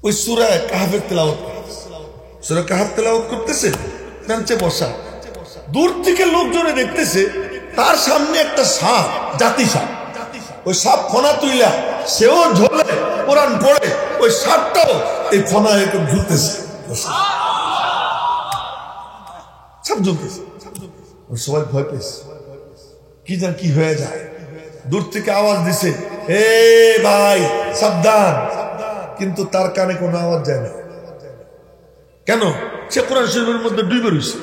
ওই সূরা কাহফের তেলাওয়াত, সূরা কাহফ তেলাওয়াত করতেছে, বেঞ্চে বসা, দূর থেকে লোকজনে দেখতেছে তার সামনে একটা সাপ, জাতি সাপ। ওই সাপ ফনা তুইলা সেও ঝোলে কোরআন পড়ে, ওই সাপটাও এই ফনা একটু ঝুলতেছে, সাপ ঝুলতেছে। সবাই ভয় পেয়েছে, কি জান কি হয়ে যায়। দূর থেকে আওয়াজ দিছে, এ ভাই সাবধান, কিন্তু তার কানে কোনো আওয়াজ যায় না। কেন? সে কোরআন শরীফের মধ্যে ডুবে রয়েছে,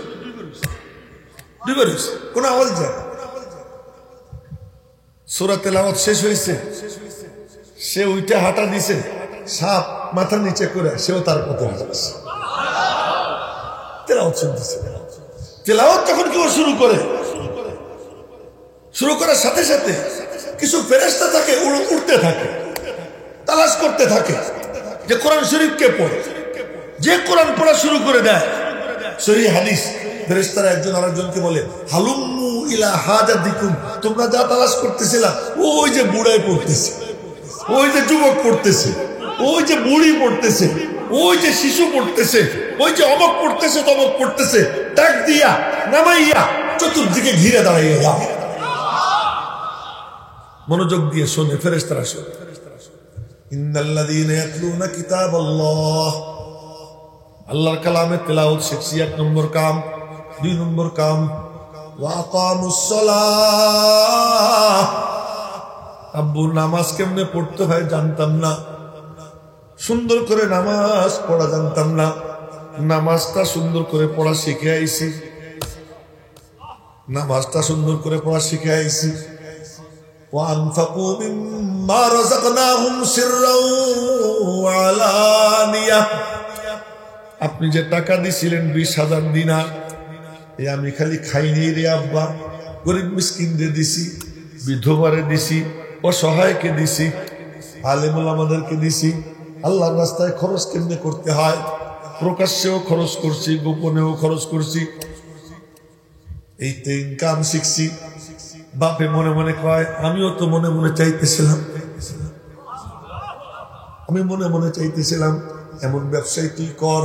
কোনো আওয়াজ যায় না। সূরা তেলাওয়াত শেষ হয়েছে, সে উইটা হাঁটা দিছে, সাপ মাথা নিচে করে সেও তার পথে হাঁটাচ্ছে, তেলাওয়াত শুনতেছে। তেলাওয়াত যখন কেউ শুরু করার সাথে সাথে কিছু ফেরেশতা থাকে, উড়তে থাকে, তালাশ করতে থাকে যে কোরআন শরীফ কে পড়ে। যে কোরআন পড়া শুরু করে দেয়, সহিহ হাদিস, ফেরেশতারা একজন আরেকজনকে বলে, হালুম্মু ইলা হাজাতিকুম, তোমরা যা তালাশ করতেছিলা, ওই যে বুড়াই পড়তেছে, ওই যে যুবক পড়তেছে, ওই যে বুড়ি পড়তেছে, ওই যে শিশু পড়তেছে, ওই যে অমক পড়তেছে, তমক পড়তেছে, ডাক দিয়া নামাইয়া চতুর্দিকে ঘিরে দাঁড়াইয়া যাও। মনোযোগ দিয়ে শোনে, ফেরেশতারা শোনে। ইন্নাল্লাযীনা ইয়াতলুনা কিতাবাল্লাহ, আল্লাহর কালামে তেলাওয়াত শিখছি, 1 নম্বর কাম। 2 নম্বর কাম, ওয়া আকামুস সালাহ। আব্বু নামাজ কেমনে পড়তে হয় জানতাম না, সুন্দর করে নামাজ পড়া জানতাম না, নামাজটা সুন্দর করে পড়া শিখে আইছি, নামাজটা সুন্দর করে পড়া শিখে আইছি। وَأَنفَقُوا مِمَّا رَزَقْنَاهُمْ سِرًّا وَعَلَانِيَةً। আপনি যে টাকা দিছিলেন 20,000 দিনার, আমি খালি খাইনি রে আব্বা, গরিব মিসকিনদের দিছি, বিধবারে দিছি, অসহায়কে দিছি, আলেম ওলামাদেরকে দিছি। আল্লাহর রাস্তায় খরচ কেমনে করতে হয়, প্রকাশ্যেও খরচ করছি, গোপনেও খরচ করছি। এই তো ইনকাম শিখছি। বাপে মনে মনে কয়, আমিও তো মনে মনে চাইতেছিলাম, আমি মনে মনে চাইতেছিলাম এমন ব্যবসায় তুই কর।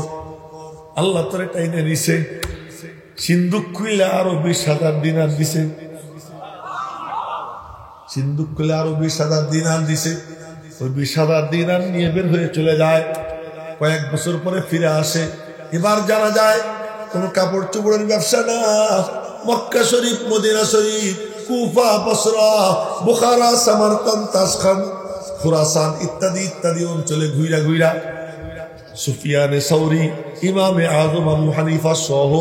আল্লাহ তোরে টাইনে নিছে, সিন্দুক খুইলে আরো 20,000 দিনার দিছে, সিন্দুক খুলে আরো 20,000 দিনার দিছে। ওই 20,000 দিনার নিয়ে বের হয়ে চলে যায়, কয়েক বছর পরে ফিরে আসে। এবার জানা যায় কোন কাপড় চোপড়ের ব্যবসা না, মক্কা শরীফ, মদিনা শরীফ, কুফা, বসরা, বুখারা, সামারকান্দ, তাশখান্দ, খুরাসান ইত্যাদি ইত্যাদি অঞ্চলে ঘুইরা ঘুইরা সুফিয়ানে সাউরি, ইমামে আযম আবু হানিফা সহ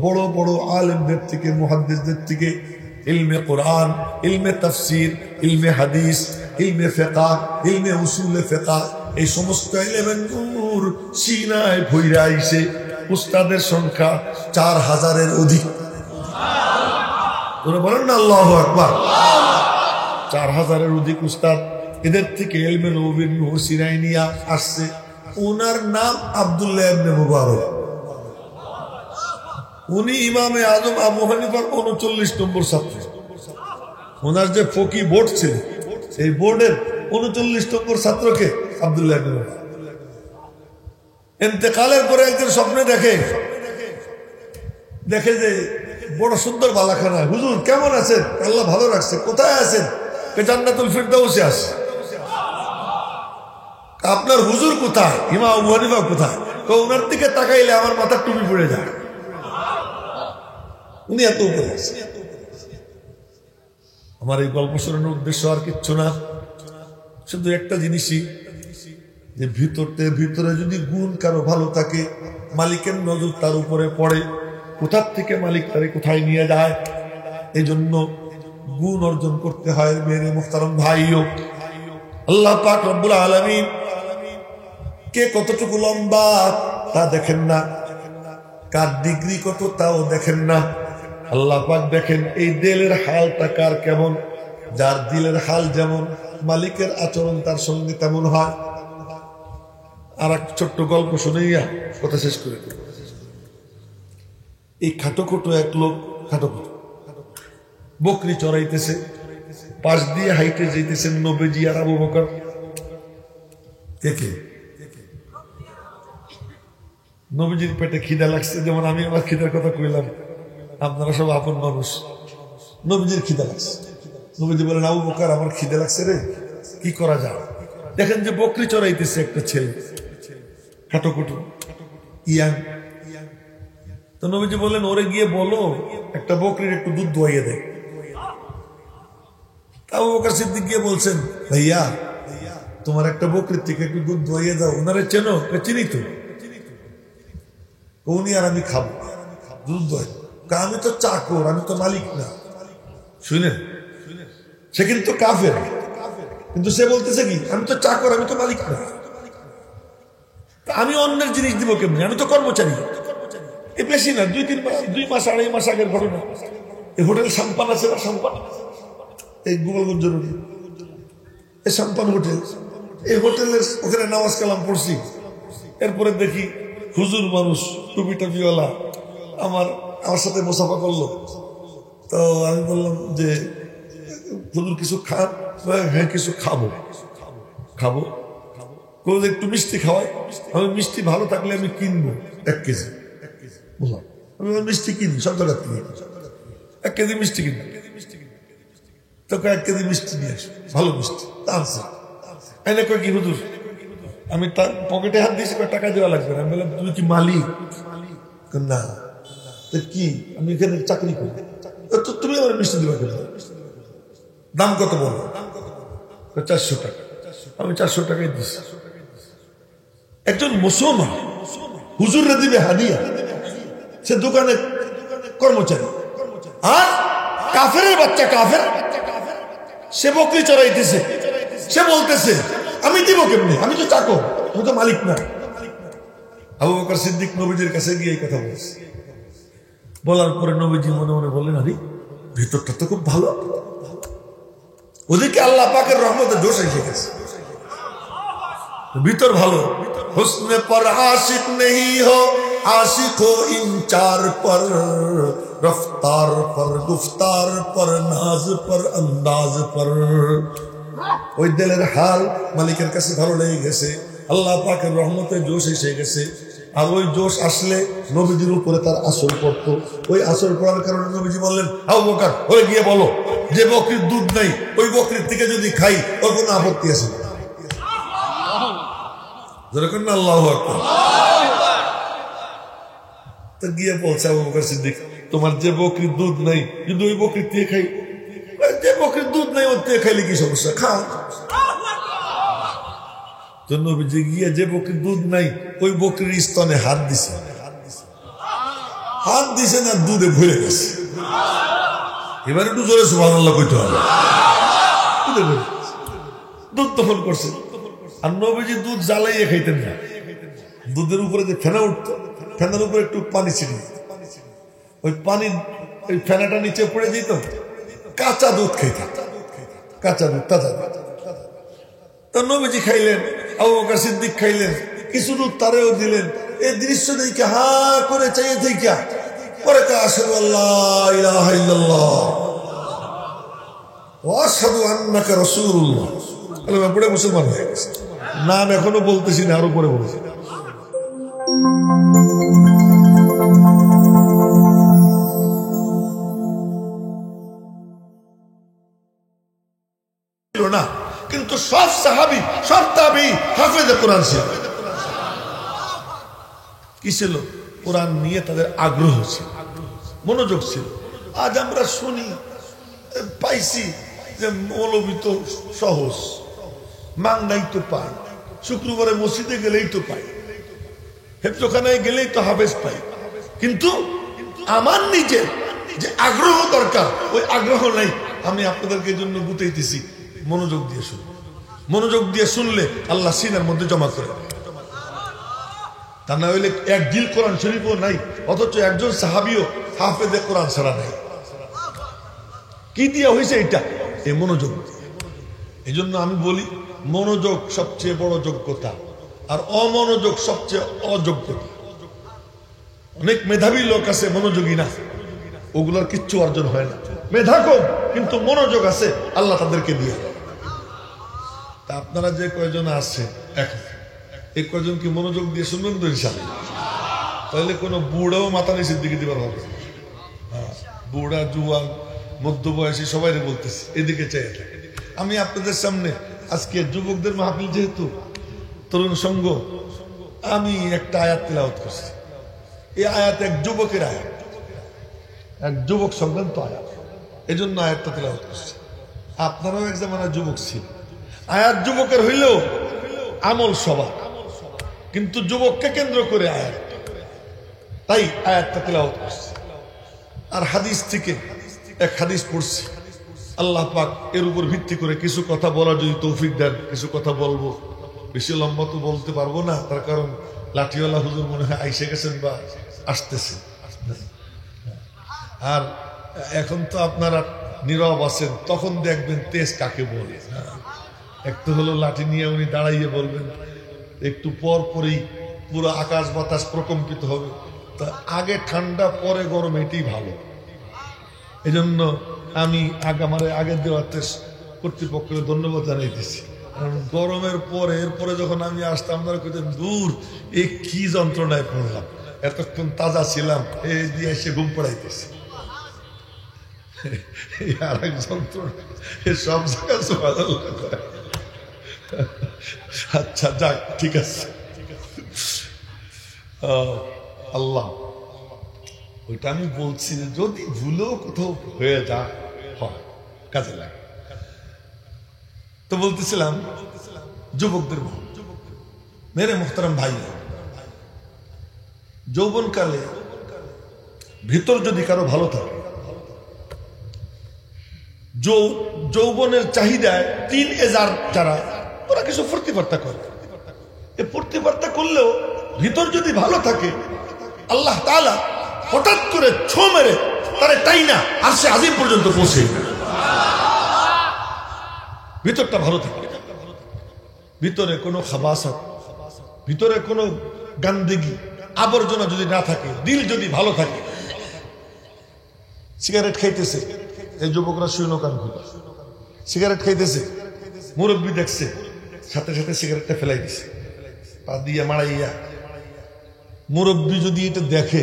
বড় বড় আলেমদের থেকে, মুহাদ্দিসদের থেকে ইলমে কোরআন, ইলমে তাফসীর, ইলমে হাদিস, ইলমে ফিকহ, ইলমে উসুলে ফিকহ, এই সমস্ত ইলমের নূর সিনায় ভইরা আইছে। উস্তাদের সংখ্যা 4,000-এর অধিক। তোরা বলেন না আল্লাহু আকবার। 4,000-এর অধিক উস্তাদ, এদের থেকে ইলমে নববীর নূর সিনায় নিয়ে আসছে। ওনার নাম আব্দুল্লাহ ইবনে মুবারক। উনি ইমামে আযম আবু হানিফার 39 নম্বর ছাত্র। ওনার যে ফকি বোর্ড ছিল, এই বোর্ডের 39 নম্বর ছাত্রকে আব্দুল্লাহ ইবনে মুবারক। ইন্তেকালের পরে একদিন স্বপ্নে দেখে যে বড় সুন্দর বালাখানা, হুজুর কেমন আছেন? আল্লাহ ভালো রাখছে। কোথায় আছেন? জান্নাতুল ফিরদাউসে আছে। আপনার হুজুর কোথায়? ইমাম আবু হানিফা কোথায়? ওনার দিকে তাকাইলে আমার মাথার টুপি পড়ে যায়, উনি এত উপরে আছে। আমার এই গল্প শোনানোর উদ্দেশ্য আর কিচ্ছু না, শুধু একটা জিনিসই, যে ভিতরে যদি গুণ কারো ভালো থাকে, মালিকের নজর তার উপরে পড়ে। কোথার থেকে মালিক তারে কোথায় নিয়ে যায়, এই জন্য গুণ অর্জন করতে হয়। মেরে মুহতারাম ভাইও, আল্লাহ পাক রব্বুল আলামিন কে কতটুকু লম্বা তা দেখেন না, কার ডিগ্রি কত তাও দেখেন না। আল্লাহ পাক দেখেন এই দিলের হালটা কার কেমন। যার দিলের হাল যেমন, মালিকের আচরণ তার সঙ্গে তেমন হয়। আর এক ছোট্ট গল্প শুনাইয়া কথা শেষ করে দেব। এই খাটোখোটো এক লোক, খাটোখোটো বকরি চড়াইতেছে, পাশ দিয়ে হাইটে যাইতেছেন নবীজি আর আবু বকর। কে নবীজির পেটে খিদা লাগছে, যেমন আমি আমার খিদার কথা কইলাম, আপনারা সব আপন মানুষ। নবীজির খিদা লাগছে, নবীজি বলেন, আবু বকর আমার খিদা লাগছে রে, কি করা যায়? দেখেন যে বকরি চড়াইতেছে একটা ছেলে, খাটোকুটো ইয়াং। তো নবীজি বললেন, ওরে গিয়ে বলো একটা বকরির একটু দুধ দোয়াইয়ে দেয়। আবু বকর সিদ্দিক গিয়ে বলছেন, ভাইয়া তোমার একটা বকরির থেকে একটু দুধ দোয়াইয়ে দাও। ওনারে চেনো? চিনি তো। উনি আর আমি খাবো দুধ দোয়াই। আমি তো চাকর, আমি তো মালিক না। শুনেন, সে কিন্তু কাফের, কিন্তু সে বলতেছে কি, আমি তো চাকর, আমি তো মালিক না, আমি অন্যের জিনিস দিব কেমনি? আমি তো কর্মচারী। এ বেশি না, 2 মাস 2.5 মাস আগের ঘটনা। এই হোটেল সাম্পান আছে না, সাম্পান, এই গোপালগঞ্জ রোডে এই সাম্পান হোটেল, এই হোটেলের ওখানে নামাজ কালাম পড়ছি। এরপরে দেখি হুজুর মানুষ, টুপি টাপিওয়ালা আমার সাথে মুসাফা করলো। তো আমি বললাম যে হুজুর কিছু খান? হ্যাঁ কিছু খাবো। বললো একটু মিষ্টি খাওয়াই। আমি মিষ্টি ভালো থাকলে আমি কিনবো 1 কেজি। বুঝলাম, আমি মিষ্টি কিনি সব জায়গার থেকে, 1 কেজি মিষ্টি কিনি। তোকে 1 কেজি মিষ্টি নিয়ে আসো, ভালো মিষ্টি। আনছে এনে কয় কি হুজুর, আমি তার পকেটে হাত দিয়েছি, টাকা দেওয়া লাগবে না। আমি বললাম, তুমি কি মালিক? না। তো কি, আমি এখানে চাকরি করি। তো তুমি আমার মিষ্টি দিবা কেন? দাম কত বলো? 400 টাকা। আমি 400 টাকায় দিচ্ছি। একজন মুসলমান হুজুরে দিবে হাদিয়া, সে দোকানে কর্মচারী। আর কাফেরের বাচ্চা, কাফের, সে বকরি চড়াইতেছে, সে বলতেছে আমি দিব কেমনি? আমি তো চাকর, আমি তো মালিক না। আবু বকর সিদ্দিক নবীজির কাছে গিয়ে এই কথা বলছে। বলার পরে নবীজি মনে মনে বললেন, আরে ভিতরটা তো খুব ভালো। ওদিকে আল্লাহ পাকের রহমতে জোশ এসে গেছে, ভিতর ভালো। হুসনে পর আশিক নেহি হো, आशिक हो इन 4 पर, रफ्तार पर, गुफ्तार पर, नाज पर, अंदाज पर। ওই দিলের হাল মালিকের কাছে ভালো লেগে গেছে, আল্লাহ পাকের রহমতে জোশ এসে গেছে। আর ওই জোশ আসলে নবীজির উপরে তার আসর পড়তো। ওই আসর পড়ার কারণে নবীজি বললেন, আবু বকর ওরে গিয়ে বলো যে বকরির দুধ নাই, ওই বকরির থেকে যদি খাই ওর কোনো আপত্তি আছে না। যেরকম না, আল্লাহু আকবার। তো গিয়ে বলছে আবু বকর সিদ্দিক, তোমার যে বকরির দুধ নাই, যদি ওই বকরির থেকে খাই, যে বকরির দুধ নাই ওর থেকে খাইলে কি সমস্যা, খাও। তো নবীজি গিয়ে যে বকরির দুধ নাই ওই বকরির স্তনে হাত দিছে, না দুধে ভরে গেছে। এবার একটু জোরে সুবহানাল্লাহ কইতে হবে। দুধ দহন করছে। আর নবীজি দুধ জ্বালাইয়ে খাইতেন না, দুধের উপরে যে ফেনা উঠতো, ফেনার উপরে একটু পানি ছিল, ওই পানি ওই ফেনাটা নিচে পড়ে যেত, কাঁচা দুধ খাইতেন, কাঁচা দুধ, তাজা দুধ। তো নবীজি খাইলেন, আবু বকর সিদ্দিক খাইলেন, কিছু দুধ তারেও দিলেন। এই দৃশ্য দেখে হা করে চাইয়ে থেকে পরে আশহাদু আল্লাহ ইলাহা ইল্লাল্লাহ ওয়া আশহাদু আন্নাকা রাসূলুল্লাহ কালেমা পড়ে মুসলমান হয়ে গেছে। নাম এখনো বলতেছি না, আরো পরে বলছি। না, কিন্তু সব সাহাবী, সব তাবেঈ হাফেজে কোরআন ছিল। কি ছিল? কোরআন নিয়ে তাদের আগ্রহ ছিল, মনোযোগ ছিল। আজ আমরা শুনি পাইছি যে মৌলবী তো সহজ, মাংনাই তো পাই, শুক্রবারে মসজিদে গেলেই তো পাই, হেফজখানায় গেলেই তো হাফেজ পাই। কিন্তু আমার নিজের যে আগ্রহ দরকার, ওই আগ্রহ নাই। আমি আপনাদেরকে জন্য বুঝাইতেছি, মনোযোগ দিয়ে শুনুন। মনোযোগ দিয়ে শুনলে আল্লাহ সিনার মধ্যে জমা করে, তা না হইলে এক জিল কোরআন শরীফও নাই, অথচ একজন সাহাবীও হাফেজে কোরআন ছাড়া নাই। কি দিয়ে হয়েছে এটা? এই মনোযোগ। এই জন্য আমি বলি, মনোযোগ সবচেয়ে বড় যোগ্যতা, আর অমনোযোগ সবচেয়ে অযোগ্যতা। অনেক মেধাবী লোক আছে, মনোযোগী না, ওগুলোর কিচ্ছু অর্জন হয় না। মেধা কম কিন্তু মনোযোগ আছে, আল্লাহ তাদেরকে দিয়ে। তা আপনারা যে কয়জন আছে এখন, এই কয়জন কি মনোযোগ দিয়ে শুনবেন তো ইনশাআল্লাহ? তাহলে কোনো বুড়াও মাথা নিচের দিকে দিবার হবে। বুড়া জুয়ান মধ্যবয়সী সবাই বলতেছে এদিকে চাই থাকে। আমি আপনাদের সামনে আজকে যুবকদের মাহফিল, যেহেতু তরুণ সংঘ, আমি একটা আয়াত তিলাওয়াত করছি। এই আয়াত এক যুবকের আয়াত, এক যুবক সংক্রান্ত আয়াত, এই জন্য আয়াতটা তিলাওয়াত করছি। আপনারাও এক জামানায় যুবক ছিল। আয়াত যুবকের হইলেও আমল সবার, কিন্তু যুবককে কেন্দ্র করে আয়াত, তাই আয়াতটা তিলাওয়াত করছি। আর হাদিস থেকে এক হাদিস পড়ছি। আল্লাহ পাক এর উপর ভিত্তি করে কিছু কথা বলার যদি তৌফিক দেন, কিছু কথা বলবো। বেশি লম্বা তো বলতে পারবো না, তার কারণ লাঠিওয়ালা হুজুর মনে হয় আইসে গেছেন বা আসতেছে। আর এখন তো আপনারা নীরব আছেন, তখন দেখবেন তেজ কাকে বলে। একটু হলো লাঠি নিয়ে উনি দাঁড়াইয়ে বলবেন, একটু পর পরেই পুরো আকাশ বাতাস প্রকম্পিত হবে। তা আগে ঠান্ডা পরে গরম, এটাই ভালো। এই জন্য আমি আগের দেওয়াতে কর্তৃপক্ষকে ধন্যবাদ জানাইতেছি। কারণ গরমের পরে, এরপরে যখন আমি আসতাম, আপনারা কইতেন দূর এ কি যন্ত্রণায় পড়লাম, এতক্ষণ তাজা ছিলাম, এই দিয়ে এসে ঘুম পড়াইতেছি। আর এক যন্ত্রণা, সব জায়গায়। আচ্ছা যাক, ঠিক আছে। আল্লাহ, ওইটা আমি বলছি যে যদি ভুলেও কোথাও হয়ে যায়, হয় কাজে লাগে। তো বলতেছিলাম যুবকদের, মেরে মুহতারাম ভাই, যৌবনকালে ভিতর যদি কারো ভালো থাকে, যৌবনের চাহিদায় তিন এজার যারা, ওরা কিছু ফুর্তি ফার্তা করে। এই ফুর্তি ফার্তা করলেও ভিতর যদি ভালো থাকে, আল্লাহ তাআলা হঠাৎ করে ছো মেরে তারে তাই না আর সে আজিম পর্যন্ত পৌঁছে। ভিতরটা ভালো থাকে, ভিতরে কোনো খাবাসাত, ভিতরে কোনো গান্দেগি আবর্জনা যদি না থাকে, দিল যদি ভালো থাকে। সিগারেট খাইতেছে, এই যুবকরা শুনো কান খুলে, সিগারেট খাইতেছে, মুরব্বী দেখছে, সাথে সাথে সিগারেটটা ফেলাই দিছে, পা দিয়া মারাইয়া। মুরব্বী যদি এটা দেখে,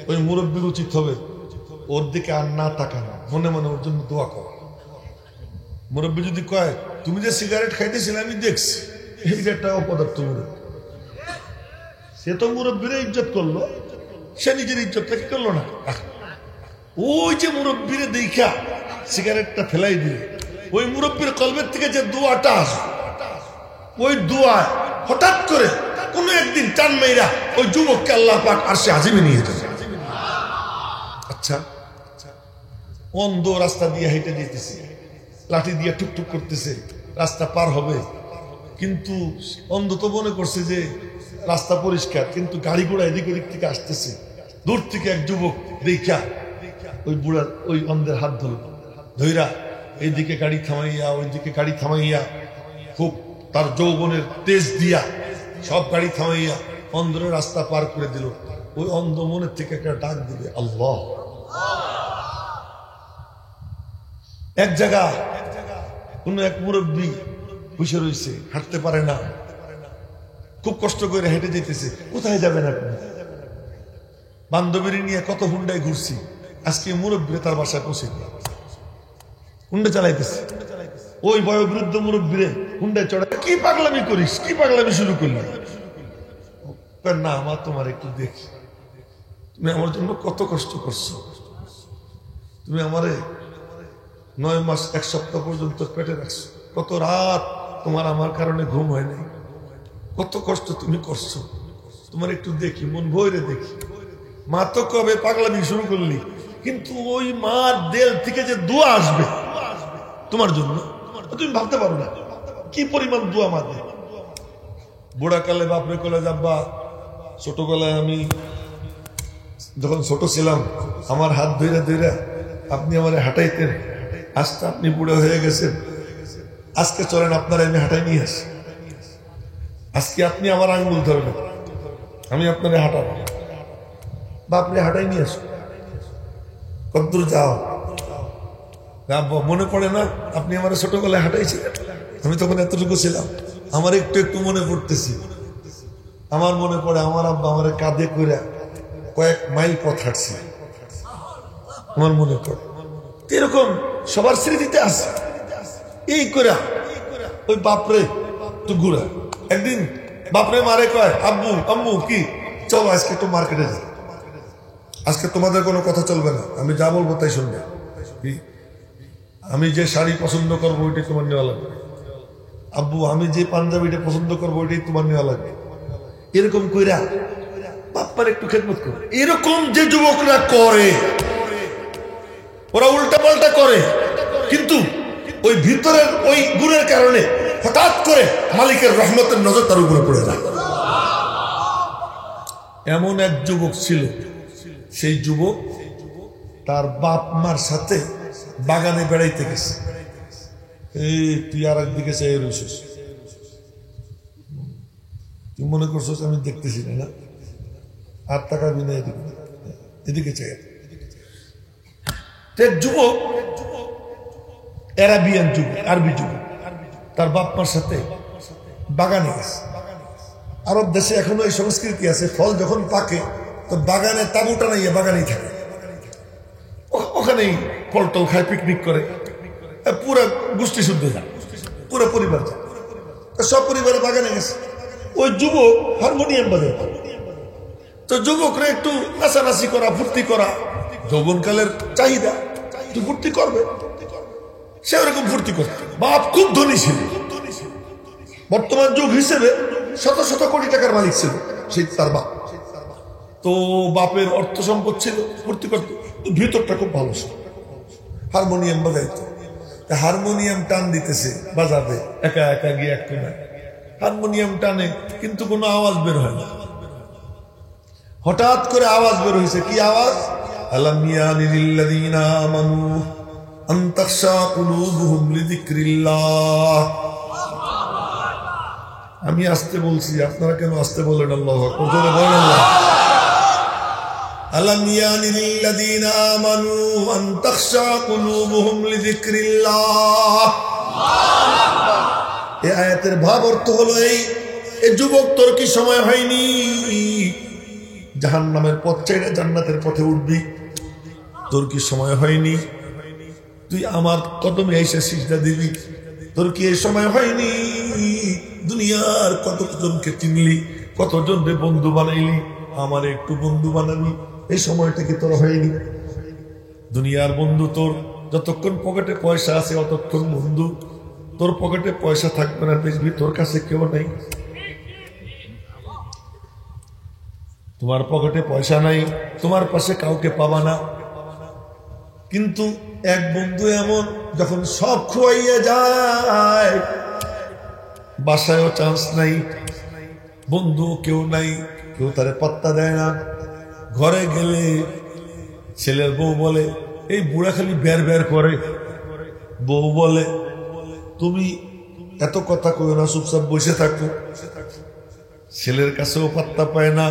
ওই মুরব্বীর উচিত হবে ওর দিকে আর না তাকানো, মনে মনে ওর জন্য দোয়া করা। মুরব্বী যদি কয় তুমি যে সিগারেট খাইতেছিলে আমি দেখছি, এইটা একটা অপদার্থ মুরব্বী, সে তো মুরব্বীরে ইজ্জত করলো, সে নিজের ইজ্জতটা কি করলো না। ওই যে মুরব্বীরে দেখা সিগারেটটা ফেলাই দিলে, ওই মুরব্বীর কলবের থেকে যে দোয়াটা আসবে, ওই দোয়া হঠাৎ করে কোনো একদিন টান মেয়েরা ওই যুবককে আল্লাহ পাক আরশে আজিমে নিয়ে যেতে। আচ্ছা, অন্ধ রাস্তা দিয়ে হেঁটে যেতেছে, লাঠি দিয়ে টুকটুক করতেছে, রাস্তা পার হবে, কিন্তু অন্ধ তো মনে করছে যে রাস্তা পরিষ্কার, কিন্তু গাড়ি ঘোড়া এদিক ওদিক থেকে আসতেছে। দূর থেকে এক যুবক দেখা ওই বুড়ার, ওই অন্ধের হাত ধইরা এইদিকে গাড়ি থামাইয়া ওইদিকে গাড়ি থামাইয়া, খুব তার যৌবনের তেজ দিয়া সব গাড়ি থামাইয়া অন্ধের রাস্তা পার করে দিল। ওই অন্ধ মনের থেকে একটা ডাক দিবে, আল্লাহ। এক জায়গা কোন এক মুরব্বী বসে রয়েছে, হাঁটতে পারে না, খুব কষ্ট করে হেঁটে যেতেছে। কোথায় যাবেন আপনি? বান্ধবীর নিয়ে কত হুন্ডায় ঘুরছি, আজকে মুরব্বী তার বাসায় পৌঁছে হুন্ডা চালাইতেছে। ওই বয়োবৃদ্ধ মুরব্বীরে হুন্ডায় চড়া, কি পাগলামি করিস, কি পাগলামি শুরু করলি? না আমার তোমার একটু দেখি, তুমি আমার জন্য কত কষ্ট করছো, তুমি আমারে 9 মাস 1 সপ্তাহ পর্যন্ত পেটে রাখছো, কত রাত তোমার আমার কারণে ঘুম হয় নাই, কত কষ্ট তুমি করছো, তোমার একটু দেখি, মন ভরে দেখি। মা তো কবে পাগলামি শুরু করলি, কিন্তু ওই মার দিল থেকে যে দোয়া আসবে তোমার জন্য, তুমি ভাবতে পারো না কি পরিমাণ দোয়া মা দেয়। বুড়াকালে বাপরে কলে যাব্বা, ছোটবেলায় আমি যখন ছোট ছিলাম, আমার হাত ধইরা ধইরা আপনি আমারে হাঁটাইতেন, আজকে আপনি বুড়া হয়ে গেছেন, আজকে চলেন আপনারা আমি হাঁটাই নিয়ে আসি, আজকে আপনি আমার আঙ্গুল ধরবেন, আমি আপনারে হাঁটাবো, বাপরে হাঁটাই নিয়ে আসো, কতদূর যাও। মনে পড়ে না আপনি আমার ছোটবেলায় হাঁটাইছিলেন, আমি তখন এতটুকু ছিলাম, আমার একটু একটু মনে পড়তেছি। আমার মনে পড়ে আমার আব্বা আমার কাঁধে কইরা কয়েক মাইল পথ হাঁটছি আমার মনে পড়ে। এরকম সবার স্মৃতিতে আছে। এই করে ওই বাপরে তো ঘুরা একদিন বাপরে মারে কয়, আব্বু আম্মু কি চলো আজকে একটু মার্কেটে যাই, আজকে তোমাদের কোনো কথা চলবে না, আমি যা বলবো তাই শুনবে। আমি যে শাড়ি পছন্দ করবো ওইটাই তোমার নেওয়া লাগবে, আব্বু আমি যে পাঞ্জাবিটা পছন্দ করবো ওইটাই তোমার নেওয়া লাগবে। এরকম কইরা বাপ্পার একটু খেদমত করে। এরকম যে যুবকরা করে ওরা উল্টা পাল্টা করে, কিন্তু ওই ভিতরের ওই গুণের কারণে হঠাৎ করে মালিকের রহমতের নজর তার উপরে পড়ে যায়। এমন এক যুবক ছিল, সেই যুবক তার বাপ মার সাথে বাগানে বেড়াইতে গেছে। এই তুই আর একদিকে চাই রয়েছিস, তুই মনে করছিস আমি দেখতেছি না, আর তাকাবি না এদিকে, এদিকে চাই। যুবক অ্যারাবিয়ান যুবক, আরবি যুবক, তার বাপ মার সাথে বাগানে গেছে। আরব দেশে এখনো এই সংস্কৃতি আছে, ফল যখন পাকে তো বাগানে তাঁবুটা নাইয়ে বাগানেই থাকে, ওখানেই ফল টল খায়, পিকনিক করে, পুরো গোষ্ঠী শুদ্ধ যায়, পুরো পরিবার যায়, সব পরিবারে বাগানে গেছে। ওই যুবক হারমোনিয়াম বাজায়, তো যুবকরা একটু নাচানাচি করা, ফুর্তি করা, যৌবনকালের চাহিদা, একটু ফুর্তি করবে, সে ওরকম ফুর্তি করত। বাপ খুব ধনী ছিল, বর্তমান যুগ হিসেবে শত শত কোটি টাকার মালিক ছিল সেই তার বাপ। তো বাপের অর্থ সম্পদ ছিল, ফুর্তি করত, ভিতরটা খুব ভালো ছিল। হারমোনিয়াম বাজাইতো, হারমোনিয়াম টান দিতেছে বাজাবে, একা একা গিয়ে এক কোনায় হারমোনিয়াম টানে, কিন্তু কোনো আওয়াজ বের হয় না। হঠাৎ করে আওয়াজ বের হয়েছে, কি আওয়াজ? আলাম ইয়ানি লিল্লাযীনা আমানু আন তাখশা কুলুবুহুম লিযিকরিল্লাহ। আমি আসতে বলছি, আপনারা কেন আসতে বলেন? আল্লাহু আকবার, জোরে বলেন আল্লাহ। আলাম ইয়ানি লিল্লাযীনা আমানু আন তাখশা কুলুবুহুম লিযিকরিল্লাহ। এই আয়াতের ভাব অর্থ হলো এই যুবক, তোর কি সময় হয়নি জাহান্নামের পথ ছেড়ে জান্নাতের পথে উঠবি? তোর কি সময় হয়নি তুই আমার কদমে এসে সিজদা দিবি? তোর কি এই সময় হয়নি দুনিয়ার কতজনকে চিনলি, কতজনকে বন্ধু বানাইলি, আমার একটু বন্ধু বানাবি? এই সময়টা কি তোর হয়নি? দুনিয়ার বন্ধু তোর যতক্ষণ পকেটে পয়সা আছে অতক্ষণ বন্ধু, তোর পকেটে পয়সা থাকবে না, দেখবি তোর কাছে কেউ নাই। তোমার পকেটে পয়সা নাই, তোমার পাশে কাউকে পাবা না, কিন্তু এক বন্ধু এমন যখন সব খুয়াইয়া যায়, বাসায়ও চান্স নাই, বন্ধু কেউ নাই, কেউ তারে পাত্তা দেয় না। ঘরে গেলে ছেলের বউ বলে এই বুড়া খালি বের বের করে, বউ বলে তুমি এত কথা কই না, চুপচাপ বসে থাকো। ছেলের কাছেও পাত্তা পায় না,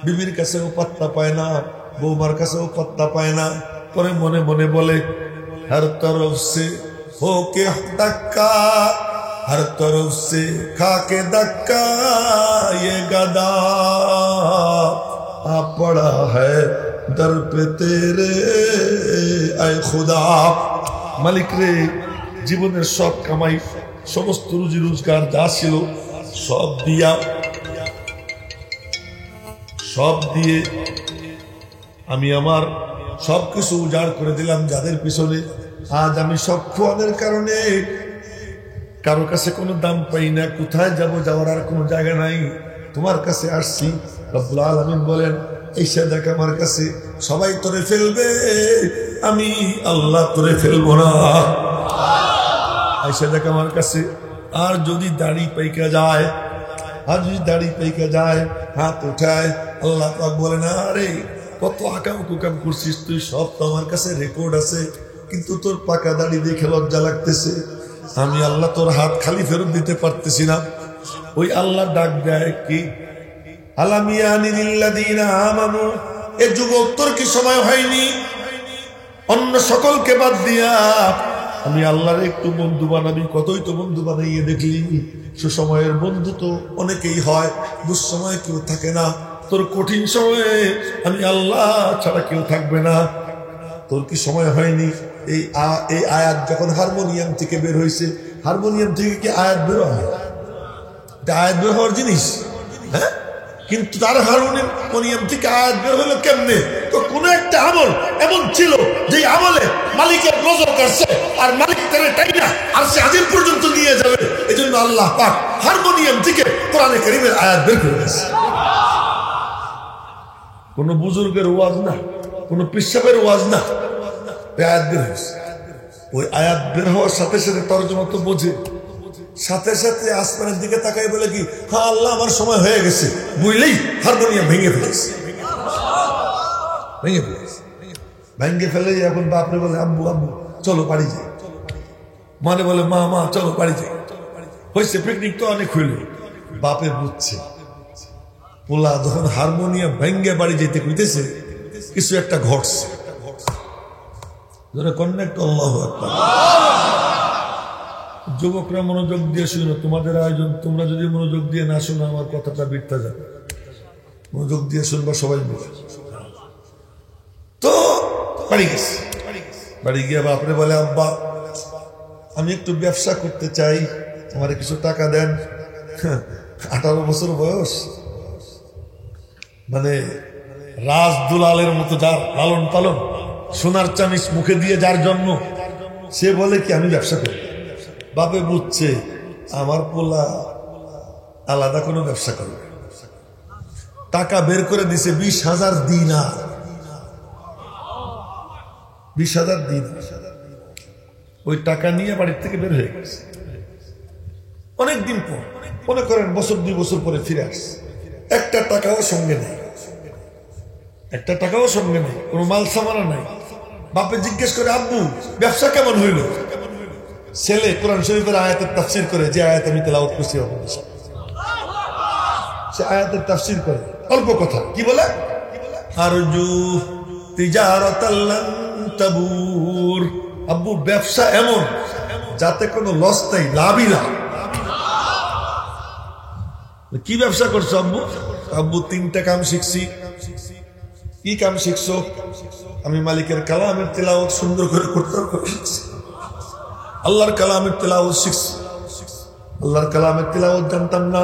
বিবির কাছেও পাত্তা পায় না, বৌমার কাছেও পাত্তা পায় না। পরে মনে মনে বলে হর তরফ সে হোকে ধক্কা, हर तरफ से खाके धक्का, ये गदा आ पड़ा है दर पे तेरे ऐ खुदा। मालिक रे জীবনের সব কামাই, সমস্ত রুজি রোজগার যা ছিল সব দিয়ে আমি আমার সবকিছু উজাড় করে দিলাম যাদের পিছনে। আজ আমি সব খোয়ানোর কারণে কারো কাছে কোনো দাম পাই না, কোথায় যাব, যাওয়ার আর কোনো জায়গা নাই, তোমার কাছে আসছি। রব্বুল আলামিন বলেন এসে দেখ আমার কাছে, সবাই তোরে ফেলবে, আমি আল্লাহ তোরে ফেলবো না। এসে দেখ আমার কাছে। আর যদি দাড়ি পাইকা যায়, আর যদি দাড়ি পাইকা যায়, হাত উঠায়, আল্লাহ পাক বলে না আরে কত আকাম কুকাম করছিস তুই, সব তো আমার কাছে রেকর্ড আছে, কিন্তু তোর পাকা দাড়ি দেখে লজ্জা লাগতেছে, আমি আল্লাহ তোর হাত খালি ফেরত দিতে পারতেছি না। ওই আল্লাহ ডাক দেয় কি আলাম ইয়ানি লিল্লাযীনা আমানু, এ যুবক তোর কি সময় হয়নি অন্য সকলকে বাদ দিয়া আমি আল্লাহর একটু বন্ধু বানাবি? কতই তো বন্ধু বানাইয়ে দেখলি। সুসময়ের বন্ধু তো অনেকেই হয়, দুঃসময় কেউ থাকে না। তোর কঠিন সময়ে আমি আল্লাহ ছাড়া কেউ থাকবে না। তোর কি সময় হয়নি? এই আয়াত যখন হারমোনিয়াম থেকে বের হয়েছে, হারমোনিয়াম থেকে কি আয়াত বের হয়? আয়াত বের হওয়ার জিনিস, হ্যাঁ? কিন্তু তার হারমোনিয়াম থেকে আয়াত বের হলো কেমনে? তো কোন একটা আমল এমন ছিল যে আমলে মালিকের নজর কাটছে, আর মালিক তারে টাইনা আর সে আজিম পর্যন্ত নিয়ে যাবে। এই জন্য আল্লাহ পাক হারমোনিয়াম থেকে কোরআনে কারীমের আয়াত বের করে দিয়েছে। কোন বুজুর্গের ওয়াজ না, কোন পিসাবের ওয়াজ না, আয়াত বের হয়েছে। ওই আয়াত বের হওয়ার সাথে সাথে তরজমা তো বোঝে, সাথে সাথে আসমানের দিকে তাকাই বলে কি, হ্যাঁ আল্লাহ আমার সময় হয়ে গেছে, বুঝলেই হারমোনিয়াম ভেঙে ফেলেছে। ভেঙে ফেলে এখন বাপরে বলে আব্বু আব্বু চলো বাড়ি যাই, মানে বলে মা মা চলো বাড়ি যাই। হয়েছে পিকনিক তো অনেক হইল। বাপে বুঝছে পোলা যখন হারমোনিয়াম ভেঙে বাড়ি যেতে কইতেছে কিছু একটা ঘটছে। যুবকরা মনোযোগ দিয়ে শুনো, তোমাদের আয়োজন, তোমরা যদি মনোযোগ দিয়ে না শোনো আমার কথাটা বৃথা যাবে। মনোযোগ দিয়ে শুনবা সবাই মিলে। তো বাড়ি গেছে, বাড়ি গিয়ে বাপরে বলে আব্বা আমি একটু ব্যবসা করতে চাই, আমার কিছু টাকা দেন। 18 বছর বয়স, মানে রাজ দুলালের মতো যার লালন পালন, সোনার চামিচ মুখে দিয়ে যার জন্ম, সে বলে কি আমি ব্যবসা করি। বাপে বুঝছে আমার পোলা আলাদা কোনো ব্যবসা করবে। টাকা বের করে দিছে 20,000 দিনার, 20,000 দিনার। ওই টাকা নিয়ে বাড়ির থেকে বের হয়ে গেছে। অনেকদিন পর, মনে করেন বছর 2 বছর পরে ফিরে আসছে। একটা টাকাও সঙ্গে নেই, একটা টাকাও সঙ্গে নেই, কোনো মাল সামানা নাই। বাপে জিজ্ঞেস করে আব্বু ব্যবসা কেমন হইল? ছেলে কোরআন শরীফের আয়াতের তাফসীর করে, যে আয়াত আমি তেলাওয়াত করছি সে আয়াতের তাফসীর করে। অল্প কথা কি বলে, আরজু তিজারাতাল লান তাবুর। আব্বু ব্যবসা এমন যাতে কোনো লস নাই, লাভই লাভ। কি ব্যবসা করছো আব্বু? আব্বু 3টা কাম শিখছি। কি কাম শিখছো? আমি মালিকের কালামের তেলাওয়াত সুন্দর করে করতে শিখছি, আল্লাহর কালামের তেলাওয়াত শিখছি। আল্লাহর কালামের তেলাওয়াত জানতাম না,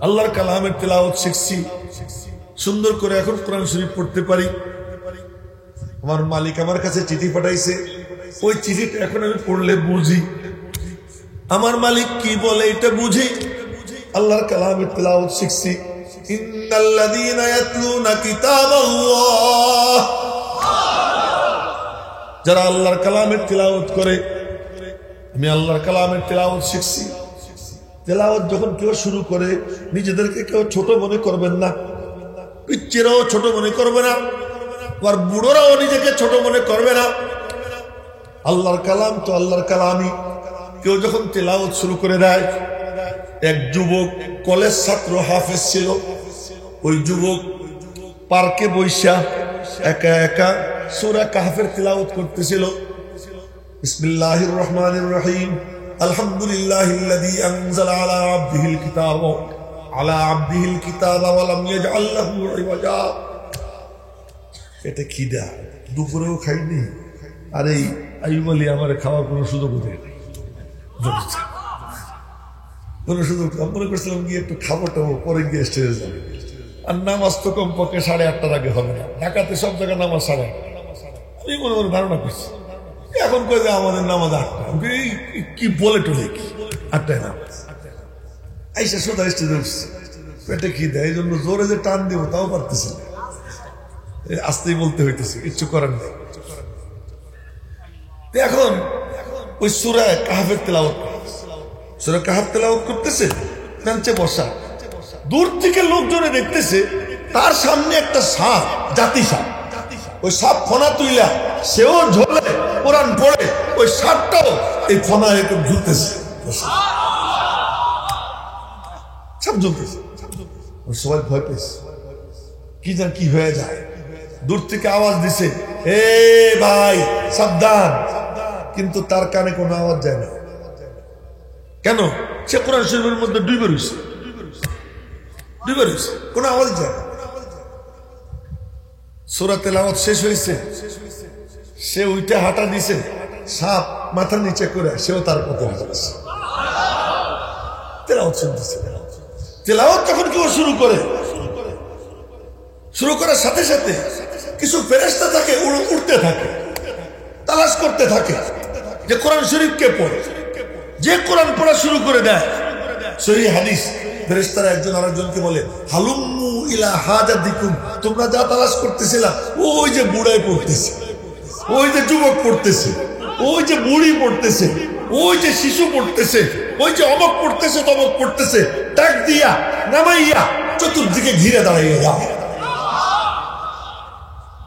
আল্লাহর কালামের তেলাওয়াত শিখছি সুন্দর করে, এখন কোরআন শরীফ পড়তে পারি। আমার মালিক আমার কাছে চিঠি পাঠাইছে, ওই চিঠিটা এখন আমি পড়লে বুঝি আমার মালিক কি বলে, এটা বুঝি। আল্লাহর কালামের তেলাওয়াত শিখছি। ইন্নাল্লাযীনা ইয়াতলুনা কিতাবাল্লাহ, যারা আল্লাহর কালামের তেলাওয়াত করে, আমি আল্লাহর কালামের তেলাওয়াত শিখছি। তেলাওয়াত যখন কেউ শুরু করে নিজেদেরকে কেউ ছোট মনে করবেন না, পিচ্চিরাও ছোট মনে করবে না, আর বুড়োরাও নিজেকে ছোট মনে করবে না। আল্লাহর কালাম তো আল্লাহর কালামই। কেউ যখন তেলাওয়াত শুরু করে দেয়, এক যুবক কলেজ ছাত্র হাফেজ ছিল, ওই যুবক পার্কে বৈশা একা একা সূরা কাহফের তেলাওয়াত করতেছিল। বিসমিল্লাহির রহমানির রহিম, আলহামদুলিল্লাহিল্লাযী আনজালা আলা আবদিহিল কিতাবা ওয়া লাম ইয়াজআল লাহু ইওয়াজা। এটা খিদা, দুপুরেও খাইনি, আর এই আইয়ুব আলী আমার খাওয়ার কোনো সুযোগ দেয় নাই, কোনো সুযোগ। আমি মনে করছিলাম গিয়ে একটু খাবো টাবো, পরে গিয়ে স্টেজে যাবে। আর নামাজ তো কমপক্ষে 8:30টার আগে হবে না, ঢাকাতে সব জায়গায় নামাজ 8:30। আমি মনে মনে ধারণা করছি, এখন কয়ে যায় আমাদের নামাজ 8টা। কি বলে টলে কি 8টায় নামাজ, আইসা সোজা স্টেজে উঠছে, পেটে খিদে, এই জন্য জোরে যে টান দিব তাও পারতেছি না, আস্তেই বলতে হইতেছে, কিচ্ছু করার নেই। এখন ওই সূরা কাহফের তেলাওয়াত, সূরা কাহফ তেলাওয়াত করতেছে, বেঞ্চে বসা, দূর থেকে লোকজনে দেখতেছে তার সামনে একটা সাপ, জাতি সাপ। ওই সাপ ফনা তুইলা সেও ঝোলে কোরআন পড়ে, ওই সাপটাও এই ফনা একটু ঝুলতেছে, সাপ ঝুলতেছে। সবাই ভয় পেয়েছে, কি জান কি হয়ে যায়। দূর থেকে আওয়াজ দিছে, এ ভাই সাবধান, কিন্তু তার কানে কোনো আওয়াজ যায় না। কেন? সে কোরআন শরীফের মধ্যে ডুবে রয়েছে, কোনো আওয়াজ যায় না। সূরা তেলাওয়াত শেষ হয়েছে, সে উইটা হাঁটা দিছে, সাপ মাথা নিচে করে সেও তার পথে হাঁটাচ্ছে। তেলাওয়াত শুনতেছে। তেলাওয়াত যখন কেউ শুরু করার সাথে সাথে কিছু ফেরেশতা থাকে, উড়তে থাকে, তালাশ করতে থাকে যে কোরআন শরীফ কে পড়ে। যে কোরআন পড়া শুরু করে দেয়, সহিহ হাদিস, ফেরেশতারা একজন আরেকজনকে বলে, হালুম্মু ইলা হাজাতিকুম, তোমরা যা তালাশ করতেছিলা, ওই যে বুড়াই পড়তেছে, ওই যে যুবক পড়তেছে, ওই যে বুড়ি পড়তেছে, ওই যে শিশু পড়তেছে, ওই যে অমক পড়তেছে, তমক পড়তেছে, ডাক দিয়া নামাইয়া চতুর্দিকে ঘিরে দাঁড়াইয়া যাও।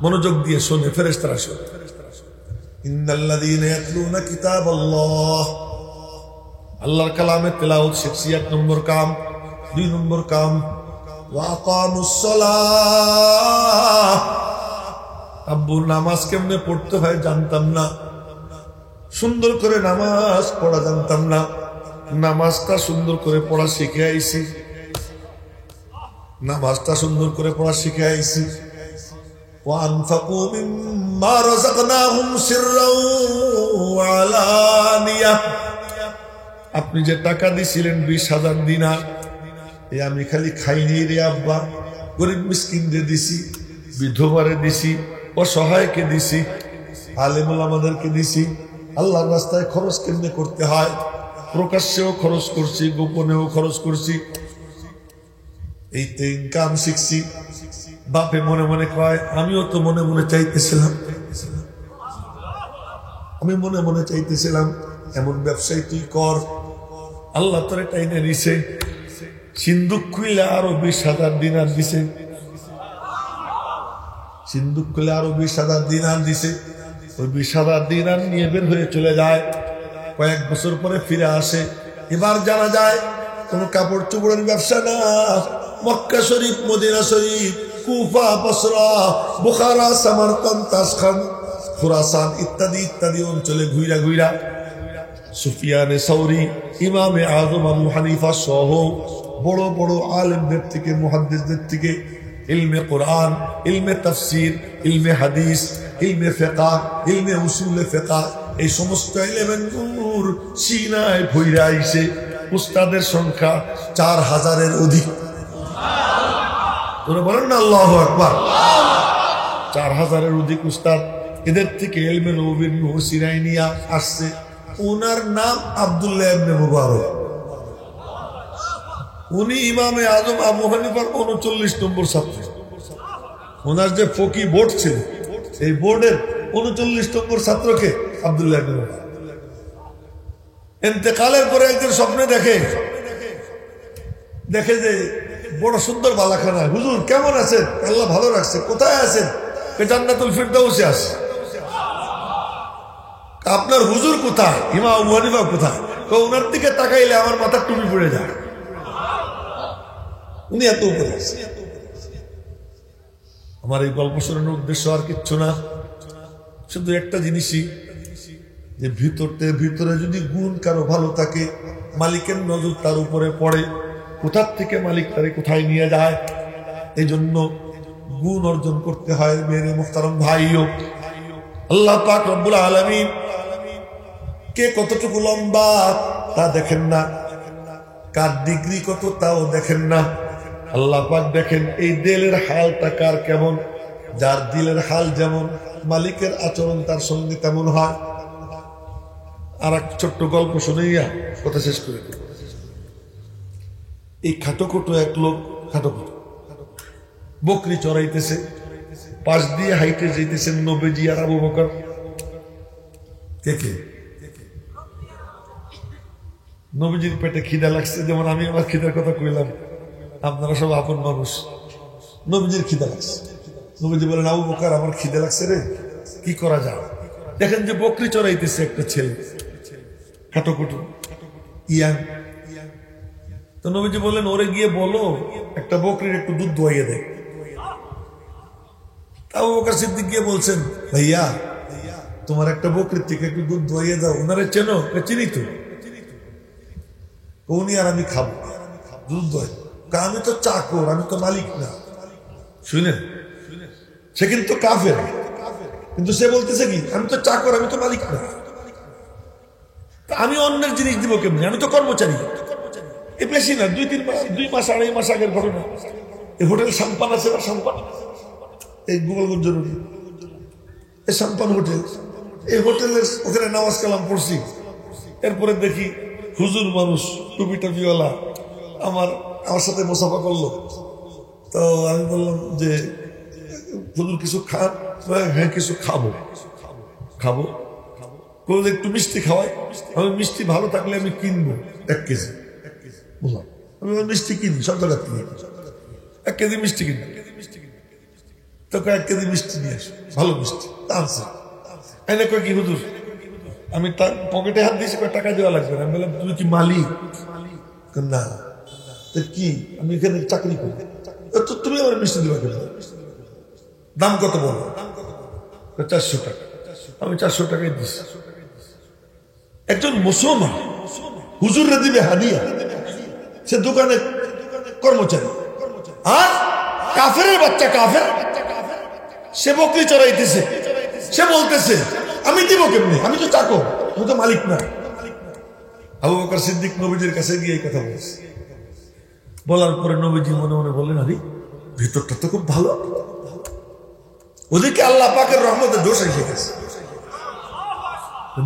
মনোযোগ দিয়ে শোনে, ফেরেশতারা শোনে। ইন্নাল্লাযীনা ইয়াতলুনা কিতাবাল্লাহ, আল্লাহর কালামের তেলাওয়াত শিখছি, 1 নম্বর কাম। 2 নম্বর কাম, ওয়া আকামুস সালাহ। আব্বু নামাজ কেমনে পড়তে হয় জানতাম না, সুন্দর করে নামাজ পড়া জানতাম না, নামাজটা সুন্দর করে পড়া শিখে আইছি, নামাজটা সুন্দর করে পড়া শিখে আইছি। ওয়া আনফাকু মিম্মা রাযাকনাহুম সিররাও ওয়া আলানিয়া, আপনি যে টাকা দিছিলেন 20,000 দিনার, এ আমি খালি খাইনি রে আব্বা, গরিব মিসকিনরে দিছি, বিধবারে দিছি, অসহায়কে দিছি, আলেম ওলামাদেরকে দিছি। আল্লাহর রাস্তায় খরচ কেমনে করতে হয়, প্রকাশ্যেও খরচ করছি, গোপনেও খরচ করছি। এই তো ইনকাম শিখছি। বাপে মনে মনে কয়, আমিও তো মনে মনে চাইতেছিলাম, আমি মনে মনে চাইতেছিলাম এমন ব্যবসায় তুই কর। আল্লাহ তোরে টাইনে দিছে, সিন্দুক খুইলে আরো 20,000 দিনার দিছে, সিন্দুক খুলে আরো 20,000 দিনার দিছে। ওই 20,000 দিনার নিয়ে বের হয়ে চলে যায়, কয়েক বছর পরে ফিরে আসে। এবার জানা যায় কোন কাপড় চোপড়ের ব্যবসা না, মক্কা শরীফ, মদিনা শরীফ, কুফা, বসরা, বুখারা, সামারকান্দ, তাসখান, খুরাসান ইত্যাদি ইত্যাদি অঞ্চলে ঘুরা ঘুরা সুফিয়ানে সৌরি, ইমামে আযম আবু হানিফা সহ বড় বড় আলেমদের থেকে, মুহাদ্দিসদের থেকে ইলমে কোরআন, ইলমে তাফসীর, ইলমে হাদিস, ইলমে ফিকহ, ইলমে উসুলে ফিকহ, এই সমস্ত ইলমের নূর সিনায় ভইরা আইছে। উস্তাদের সংখ্যা 4,000-এর অধিক। তোরা বলেন না আল্লাহু আকবার। 4,000-এর অধিক উস্তাদ এদের থেকে ইলমে নববীর নূর সিনায় নিয়ে আসছে। ওনার নাম আব্দুল্লাহ ইবনে মুবারক। উনি ইমামে আযম আবু হানিফার 39 নম্বর ছাত্র। ওনার যে ফকি বোর্ড ছিল, এই বোর্ডের 39 নম্বর ছাত্রকে আব্দুল্লাহ ইবনে মুবারক। ইন্তেকালের পরে একজন স্বপ্নে দেখে যে বড় সুন্দর বালাখানা, হুজুর কেমন আছেন? আল্লাহ ভালো রাখছে। কোথায় আছেন? জান্নাতুল ফিরদাউসে আছে। আপনার হুজুর কোথায়? ইমাম আবু হানিফা কোথায়? ওনার দিকে তাকাইলে আমার মাথার টুপি পড়ে যায়, উনি এত উপরে আছে। আমার এই গল্প শোনানোর উদ্দেশ্য আর কিচ্ছু না, শুধু একটা জিনিসই, যে ভিতরে যদি গুণ কারো ভালো থাকে, মালিকের নজর তার উপরে পড়ে, কোথার থেকে মালিক তারে কোথায় নিয়ে যায়। এই জন্য গুণ অর্জন করতে হয়। মেরে মুহতারাম ভাইও, আল্লাহ পাক রব্বুল আলামিন কে কতটুকু লম্বা তা দেখেন না, কার ডিগ্রি কত তাও দেখেন না। আল্লাহ পাক দেখেন এই দিলের হালটা কার কেমন। যার দিলের হাল যেমন, মালিকের আচরণ তার সঙ্গে তেমন হয়। আর এক ছোট্ট গল্প শুনাইয়া কথা শেষ করে দেব। এই খাটোখোটো এক লোক, খাটোখোটো বকরি চড়াইতেছে, পাশ দিয়ে হাইটে যাইতেছেন নবীজি আর আবু বকর। কে নবীজির পেটে খিদা লাগছে, যেমন আমি আমার খিদার কথা কইলাম, আপনারা সব আপন মানুষ। নবীজির খিদা লাগছে, নবীজি বলেন, আবু বকর আমার খিদা লাগছে রে, কি করা যায়? দেখেন যে বকরি চড়াইতেছে একটা ছেলে, খাটোখোটো ইয়াং। তো নবীজি বললেন, ওরে গিয়ে বলো একটা বকরির একটু দুধ দোয়াইয়ে দেয়। আবু বকর সিদ্দিক গিয়ে বলছেন, ভাইয়া তোমার একটা বকরির থেকে একটু দুধ দোয়াইয়ে দাও। ওনারে চেনো? চিনি তো। উনি আর আমি খাবো দুধ দোয়াই। আমি তো চাকর, আমি তো মালিক না। শুনেন, সে কিন্তু কাফের, কিন্তু সে বলতেছে কি আমি তো চাকর, আমি তো মালিক না, আমি অন্যের জিনিস দিব কেমনি, আমি তো কর্মচারী। এ বেশি না, 2 মাস 2.5 মাস আগের ঘটনা। এই হোটেল সাম্পান আছে না, সাম্পান, এই গোপালগঞ্জ রোডে এই সাম্পান হোটেল, এই হোটেলের ওখানে নামাজ কালাম পড়ছি। এরপরে দেখি হুজুর মানুষ, টুপি টুপিওয়ালা আমার সাথে মুসাফা করলো। তো আমি বললাম যে হুজুর কিছু খান? হ্যাঁ কিছু খাবো। বললে একটু মিষ্টি খাওয়াই। আমি মিষ্টি ভালো থাকলে আমি কিনবো 1 কেজি। বললাম আমি মিষ্টি কিনি সব জায়গার থেকে, 1 কেজি মিষ্টি কিনবো। তো 1 কেজি মিষ্টি নিয়ে আসো, ভালো মিষ্টি আনছে। এনে কয় কি হুজুর, আমি তার পকেটে হাত দিয়েছি, টাকা দেওয়া লাগবে না। আমি বললাম তুমি কি মালিক? না। কি আমি এখানে চাকরি করি, তো তুমি আমার মিষ্টি দেওয়া কেন? দাম কত বলো? 400 টাকা। আমি 400 টাকাই দিচ্ছি। একজন মুসলমান হুজুররে দিবে হাদিয়া, সে দোকানে কর্মচারী। আর কাফেরের বাচ্চা, কাফের, সে বকরি চড়াইতেছে, সে বলতেছে আমি দিব কেমনি, আমি তো চাকর, আমি তো মালিক না। আবু বকর সিদ্দিক নবীজির কাছে গিয়ে এই কথা বলছে। বলার পরে নবীজি মনে মনে বললেন আরে ভিতরটা তো খুব ভালো, ওদিকে আল্লাহ পাকের রহমতে দোষ এসে গেছে,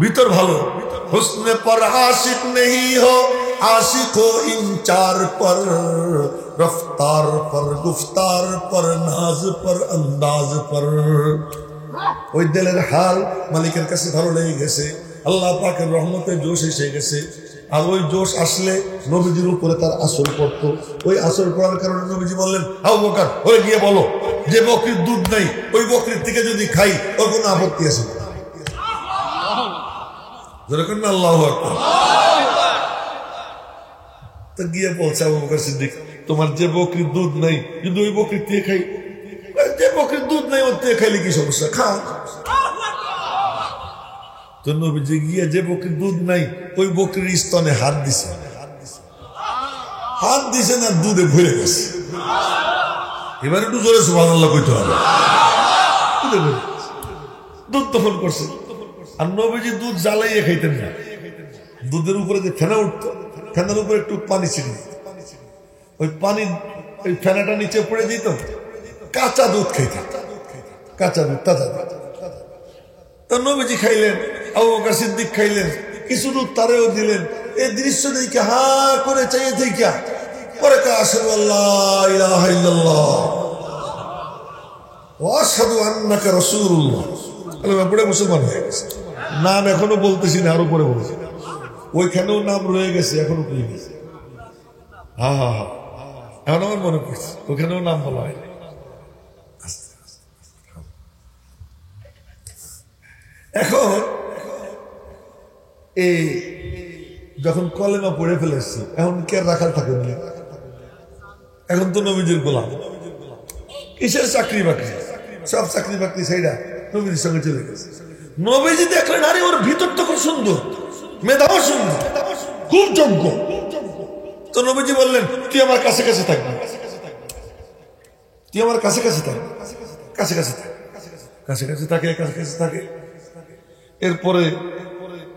ভিতর ভালো। হুসনে পর আশিক নেহি হো, आशिक हो इन 4 पर, रफ्तार पर, गुफ्तार पर, नाज पर, अंदाज पर। ওই দিলের হাল মালিকের কাছে ভালো লেগে গেছে, আল্লাহ পাকের রহমতে জোশ এসে গেছে। আর ওই জোশ আসলে নবীজির উপরে তার আসর পড়তো। ওই আসর পড়ার কারণে নবীজি বললেন আবু বকর ওরে গিয়ে বলো যে বকরির দুধ নাই, ওই বকরির থেকে যদি খাই ওর কোনো আপত্তি আছে না। যেরকম আল্লাহু আকবার। তো গিয়ে বলছে আবু বকর সিদ্দিক তোমার যে বকরির দুধ নাই, কিন্তু ওই বকরির থেকে খাই। যে বকরির দুধ নাই ওর থেকে খাইলে কি সমস্যা, খা। তো নবীজি গিয়ে যে বকরির দুধ নাই ওই বকরির স্তনে হাত দিছে না, দুধে ভরে গেছে। এবার একটু জোরে সুবহানাল্লাহ কইতে হবে। দুধ দখল করছে। আর নবীজি দুধ জ্বালাইয়ে খাইতেন না, দুধের উপরে যে ফেনা উঠতো, ফেনার উপরে একটু পানি ছিল, ওই পানি ওই ফেনাটা নিচে পড়ে যেত, কাঁচা দুধ খাইতেন, কাঁচা দুধ, তাজা দুধ। তো নবীজি খাইলেন, আবু বকর সিদ্দিক খাইলেন, কিছু দুধ তারেও দিলেন। এই দৃশ্য দেখে হা করে চাইয়ে থেকে পরে আশহাদু আল্লাহ ইলাহা ইল্লাল্লাহ ওয়া আশহাদু আন্নাকা রাসূলুল্লাহ, পড়ে মুসলমান হয়ে গেছে। নাম এখনো বলতেছি না, আরো পরে বলছি। ওইখানেও নাম রয়ে গেছে, এখনো পেয়ে গেছে। এখন আমার মনে পড়ছে, ওখানেও নাম বলা হয়। এখন এই যখন কলেমা পড়ে ফেলেছি, এখন কে রাখাল থাকে না, এখন তো নবীজির গোলাম। কিসের চাকরি বাকরি, সব চাকরি বাকরি সেইটা নবীজির সঙ্গে চলে গেছে। নবীজি দেখলেন আরে ওর ভিতরটা খুব সুন্দর, মেধাও সুন্দর, খুব যোগ্য। তো নবীজি বললেন তুই আমার কাছে কাছে থাকবি, তুই আমার কাছে কাছে থাকবি, কাছে কাছে থাক, কাছে কাছে থাকে, কাছে কাছে থাকে। এরপরে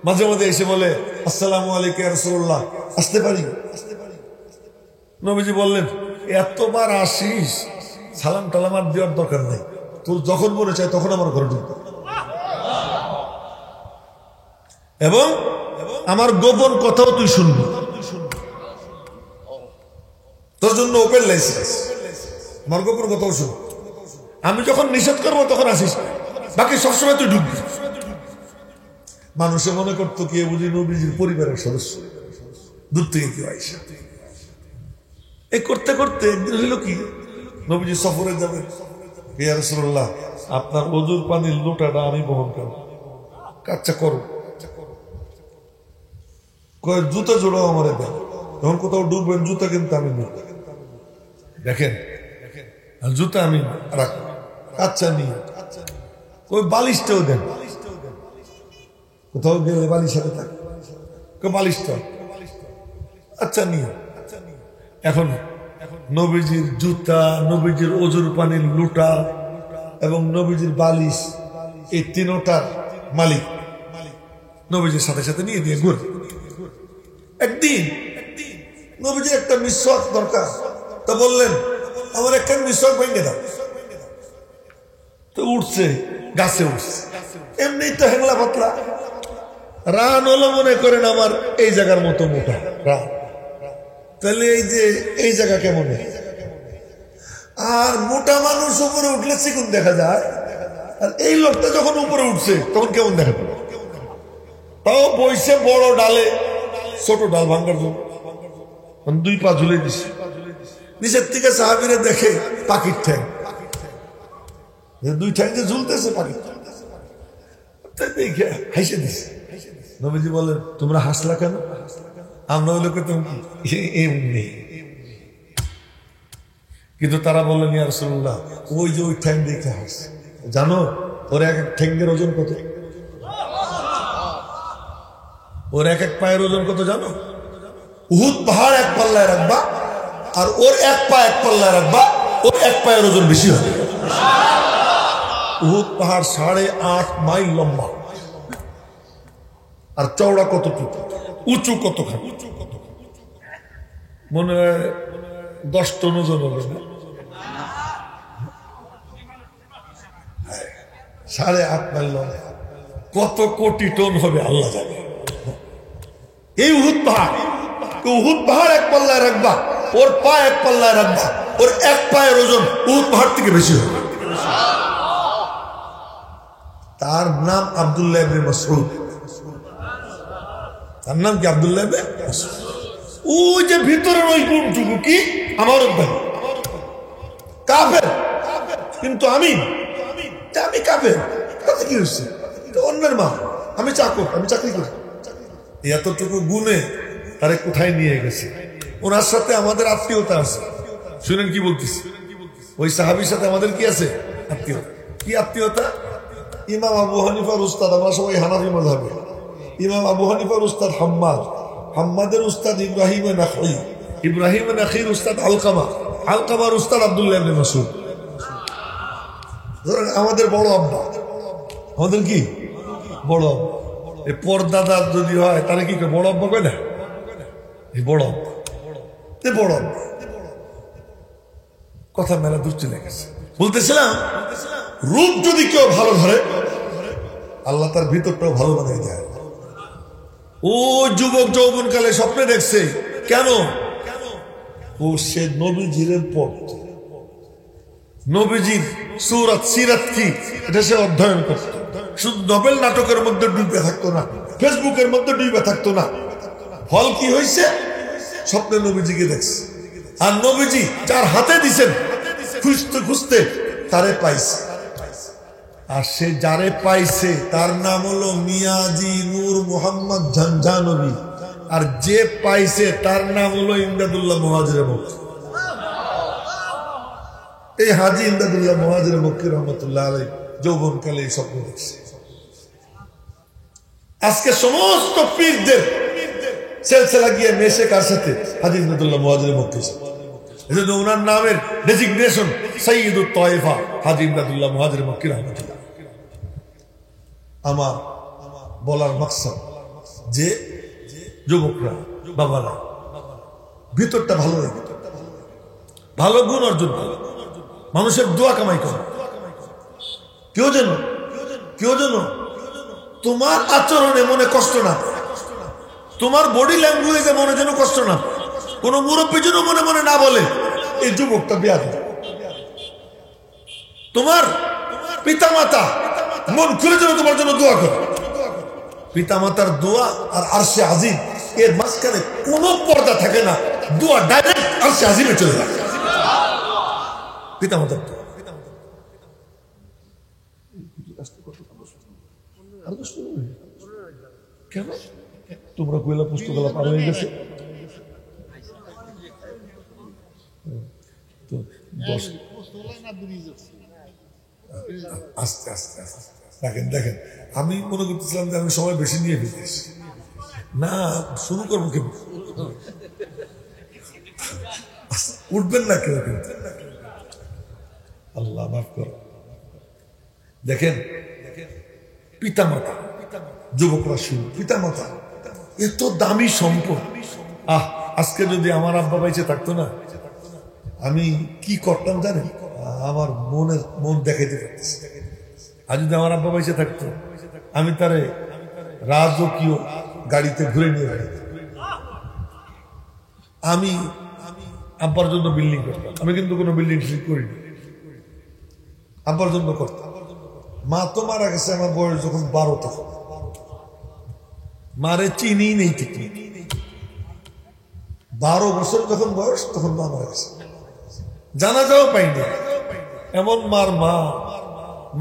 মাঝে মাঝে এসে বলে আসসালামু আলাইকুম ইয়া রাসূলুল্লাহ, আসতে পারি? নবীজি বললেন এতবার আসিস, সালাম টালাম আর দেওয়ার দরকার নেই, তোর যখন মনে চায় তখন আমার ঘরে ঢুকবে, এবং আমার গোপন কথাও তুই শুনবি, তোর জন্য ওপেন লাইসেন্স, আমার গোপন কথাও শুন। আমি যখন নিষেধ করবো তখন আসিস, বাকি সবসময় তুই ঢুকবি। মানুষে মনে করতো কি বুঝি নবীজির পরিবারের সদস্য, দূর থেকে কেউ আইসা। এই করতে করতে একদিন হইল কি, নবীজি সফরে যাবেন, ইয়া রাসূলুল্লাহ আপনার ওযুর পানির লোটাটা আমি বহন করব, কাচ্চা করো, কয় জুতা জোড়াও আমার দেন, যখন কোথাও ডুববেন জুতা কিন্তু আমি নেব, দেখেন জুতা আমি রাখবো, কাচ্চা নিয়ে ওই বালিশটাও দেন, কোথাও গেলে বালিশ সাথে থাকে, বালিশটা আচ্ছা নিয়ে। এখন নবীজির জুতা, নবীজির ওজুর পানির লুটা, এবং নবীজির বালিশ, এই তিনটার মালিক নবীজির সাথে সাথে নিয়ে দিয়ে ঘুরে। একদিন নবীজির একটা মিসওয়াক দরকার, তো বললেন আমার একটা মিসওয়াক ভেঙে দাও। তো উঠছে, গাছে উঠছে, এমনি তো হেংলা পাতলা, রান হলো মনে করেন আমার এই জায়গার মতো মোটা রান, তাহলে এই যে এই জায়গা কেমন, আর মোটা মানুষ উপরে উঠলে চিকুন দেখা যায়, আর এই লোকটা যখন উপরে উঠছে তখন কেমন দেখা যায়? তাও বইছে বড় ডালে, ছোট ডাল ভাঙ্গার জন্য 2 পা ঝুলে দিছে। নিচের থেকে সাহাবীরা দেখে পাখির ঠ্যাং, 2 ঠ্যাং যে ঝুলতেছে পাখি, দেখে হাসে দিছে। নবীজি বলেন তোমরা হাসলা কেন? আমরা ওই লোকে তুমি এমনি, কিন্তু তারা বললেন ইয়া রাসূলুল্লাহ ওই যে ওই ঠ্যাং দেখে হাস। জানো ওর এক এক ঠ্যাঙ্গের ওজন কত? ওর এক এক পায়ের ওজন কত জানো? উহুদ পাহাড় এক পাল্লায় রাখবা, আর ওর এক পা এক পাল্লায় রাখবা, ওর এক পায়ের ওজন বেশি হবে। উহুদ পাহাড় 8.5 মাইল লম্বা, আর চওড়া কতটুকু, উঁচু কতখানি, মনে হয় 10 টন ওজন হবে না? 8.5 মাইল লম্বা, কত কোটি টন হবে আল্লাহ জানে। এই উহুদ পাহাড়, উহুদ পাহাড় এক পাল্লায় রাখবা, ওর পা এক পাল্লায় রাখবা, ওর এক পায়ের ওজন উহুদ পাহাড় থেকে বেশি হবে। তার নাম আব্দুল্লাহ ইবনে মাসউদ। তার নাম কি? আব্দুল্লাহ ইবনে মাসউদ। ওই যে ভিতরের ওই গুণটুকু কি আমার ভাই কাফের, কিন্তু আমি কাফের, তাতে কি হচ্ছে? অন্যের মা, আমি চাকর, আমি চাকরি করি। এতটুকু গুণে তারে কোথায় নিয়ে গেছে? ওনার সাথে আমাদের আত্মীয়তা আছে। শুনেন কি বলতেছি, ওই সাহাবীর সাথে আমাদের কি আছে? আত্মীয়তা। কি আত্মীয়তা? ইমাম আবু হানিফার উস্তাদ, আমরা সবাই হানাফি মাযহাবে, ইমাম আবু হানিফার উস্তাদ হাম্মাদ, হাম্মাদের উস্তাদ ইব্রাহিম নাখঈ, ইব্রাহিম নাখঈর উস্তাদ আলকামা, আলকামার উস্তাদ আব্দুল্লাহ ইবনে মাসউদ। আমাদের বড় আব্বা, আমাদের কি বড় আব্বা। এই পরদাদা যদি হয় তাহলে কি বড় আব্বা কয় না? এই বড় আব্বা, বড় আব্বা। কথা মেলা দূর চলে গেছে। বলতেছিলাম রূপ যদি কেউ ভালো ধরে আল্লাহ তার ভিতরটাও ভালো বানিয়ে দেয়। ও যুবক যৌবনকালে স্বপ্নে দেখছে কেন? ও সে নবীজির পথ, নবীজির সুরাত সিরাত কি এটা সে অধ্যয়ন করত। শুধু নোবেল নাটকের মধ্যে ডুবে থাকতো না, ফেসবুকের মধ্যে ডুবে থাকতো না। ফল কি হয়েছে? স্বপ্নে নবীজিকে দেখছে, আর নবীজি যার হাতে দিছেন খুঁজতে খুঁজতে তারে পাইছে। আর সে যারে পাইছে তার নাম হলো মিয়াজি নূর মোহাম্মদ ঝঞ্ঝানবী, আর যে পাইছে তার নাম হলো ইমদাদুল্লাহ মুহাজিরে মক্কি। এই হাজী ইমদাদুল্লাহ মুহাজিরে মক্কি রহমতুল্লাহ আলাইহি যৌবনকালে এই স্বপ্ন দেখছে। আজকে সমস্ত পীরদের সিলসিলা গিয়ে মেশে কার সাথে? হাজী ইমদাদুল্লাহ মুহাজিরে মক্কি। এজন্য ওনার নামের ডেজিগনেশন সাইয়্যিদুত তায়েফা হাজী ইমদাদুল্লাহ মুহাজিরে মক্কি রহমতুল্লাহ। আমার বলার মাকসাদ যে যুবকরা, বাবারা, ভিতরটা ভালো রাখবে, ভালো গুণ অর্জন করে, মানুষের দোয়া কামাই করে। কেউ যেন তোমার আচরণে মনে কষ্ট না, তোমার বডি ল্যাঙ্গুয়েজে মনে যেন কষ্ট না, কোন মুরব্বী যেন মনে মনে না বলে এই যুবকটা বেয়াদব। তোমার পিতামাতা মন খুলে যেন তোমার জন্য দোয়া করে। পিতামাতার দোয়া আর আরশে আজিম এর মাঝখানে কোনো পর্দা থাকে না, দোয়া ডাইরেক্ট আরশে আজিমে চলে যায়। পিতামাতার দোয়া। কেন তোমরা কইলা পুস্তকালা পার হয়ে গেছে? আস্তে আস্তে আস্তে দেখেন আমি মনে করতেছিলাম যে আমি সময় বেশি নিয়ে ফেলতেছি না, শুরু করবো কেউ উঠবেন না কেউ, কিন্তু আল্লাহ মাফ করো। দেখেন পিতামাতা, যুবকরা শুনুন, পিতামাতা এত দামি সম্পদ। আজকে যদি আমার আব্বা বাইচে থাকতো না, আমি কি করতাম জানেন? আমার মন দেখাইতে পারতেছি। আর যদি আমার আব্বা বাইচে থাকতো, আমি তারে রাজকীয় গাড়িতে ঘুরে নিয়ে বেড়াতাম। আমি আব্বার জন্য বিল্ডিং করতাম। আমি কিন্তু কোনো বিল্ডিং ঠিক করিনি, আব্বার জন্য করতাম। মা তো মারা গেছে আমার বয়স যখন 12 তখন, মারে চিনি নেই ঠিক 12 বছর যখন বয়স তখন মা মারা গেছে, জানাজাও পাইনি। এমন মার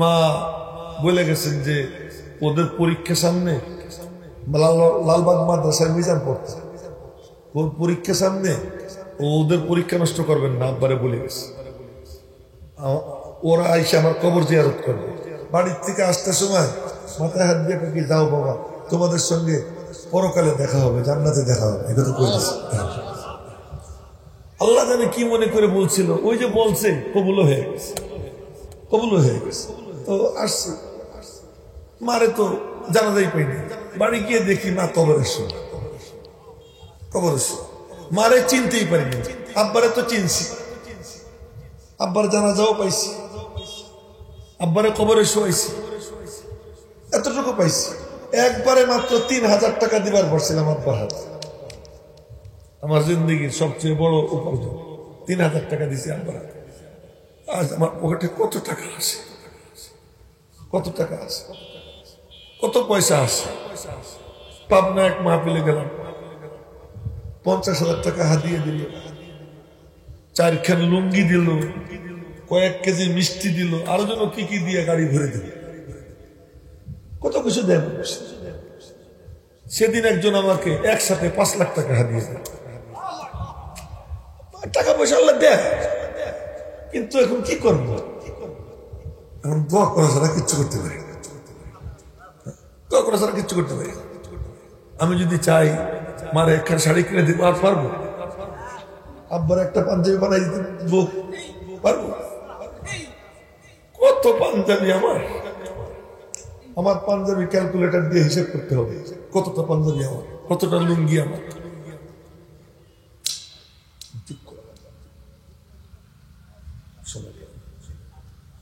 মা বলে গেছেন যে ওদের পরীক্ষা সামনে, লালবাগ মাদ্রাসায় মিজান পড়তে, ওর পরীক্ষা সামনে ওদের পরীক্ষা নষ্ট করবেন না, আব্বারে বলে গেছে। ওরা আইসে আমার কবর জিয়ারত করবে। বাড়ির থেকে আসতে সময় মাথায় হাত দিয়ে কি যাও বাবা, তোমাদের সঙ্গে পরকালে দেখা হবে, জান্নাতে দেখা হবে, এটা তো করে দিচ্ছে। আল্লাহ জানে কি মনে করে বলছিল, ওই যে বলছে কবুল হয়ে গেছে, কবুল হয়ে গেছে। তো আসছে, মারে তো জানাজাই পাইনি। বাড়ি গিয়ে দেখি মা কবরের সময়, কবরের সময় মারে চিনতেই পারিনি। আব্বারে তো চিনছি, আব্বার জানাজাও পাইছি, আব্বারে কবরে শোয়াইছি, এতটুকু পাইছি। একবারে মাত্র 3000 টাকা দিবার পড়ছিলাম আব্বার হাতে। আমার জিন্দগির সবচেয়ে বড় উপার্জন 3000 টাকা দিছি আব্বার হাতে। আজ আমার পকেটে কত টাকা আছে, কত টাকা আছে, কত পয়সা আছে। পাবনা এক মাহফিলে গেলাম, 50,000 টাকা হাতিয়ে দিল, 4খান লুঙ্গি দিল, কয়েক কেজি মিষ্টি দিল, আরো যেন কি কি দিয়ে গাড়ি ভরে দিল, কত কিছু দেয়। সেদিন একজন আমাকে একসাথে 5 লাখ টাকা হাতিয়ে দিল। টাকা পয়সা আল্লাহ দেয়, কিন্তু এখন কি করবো? এখন দোয়া করা ছাড়া কিচ্ছু করতে পারি, দোয়া করা ছাড়া কিচ্ছু করতে পারি। আমি যদি চাই মারে একখান শাড়ি কিনে দিতে পারবো, আব্বার একটা পাঞ্জাবি বানাই দিতে পারবো? কত পাঞ্জাবি আমার পাঞ্জাবি ক্যালকুলেটর দিয়ে হিসেব করতে হবে, কতটা পাঞ্জাবি আমার, কতটা লুঙ্গি আমার।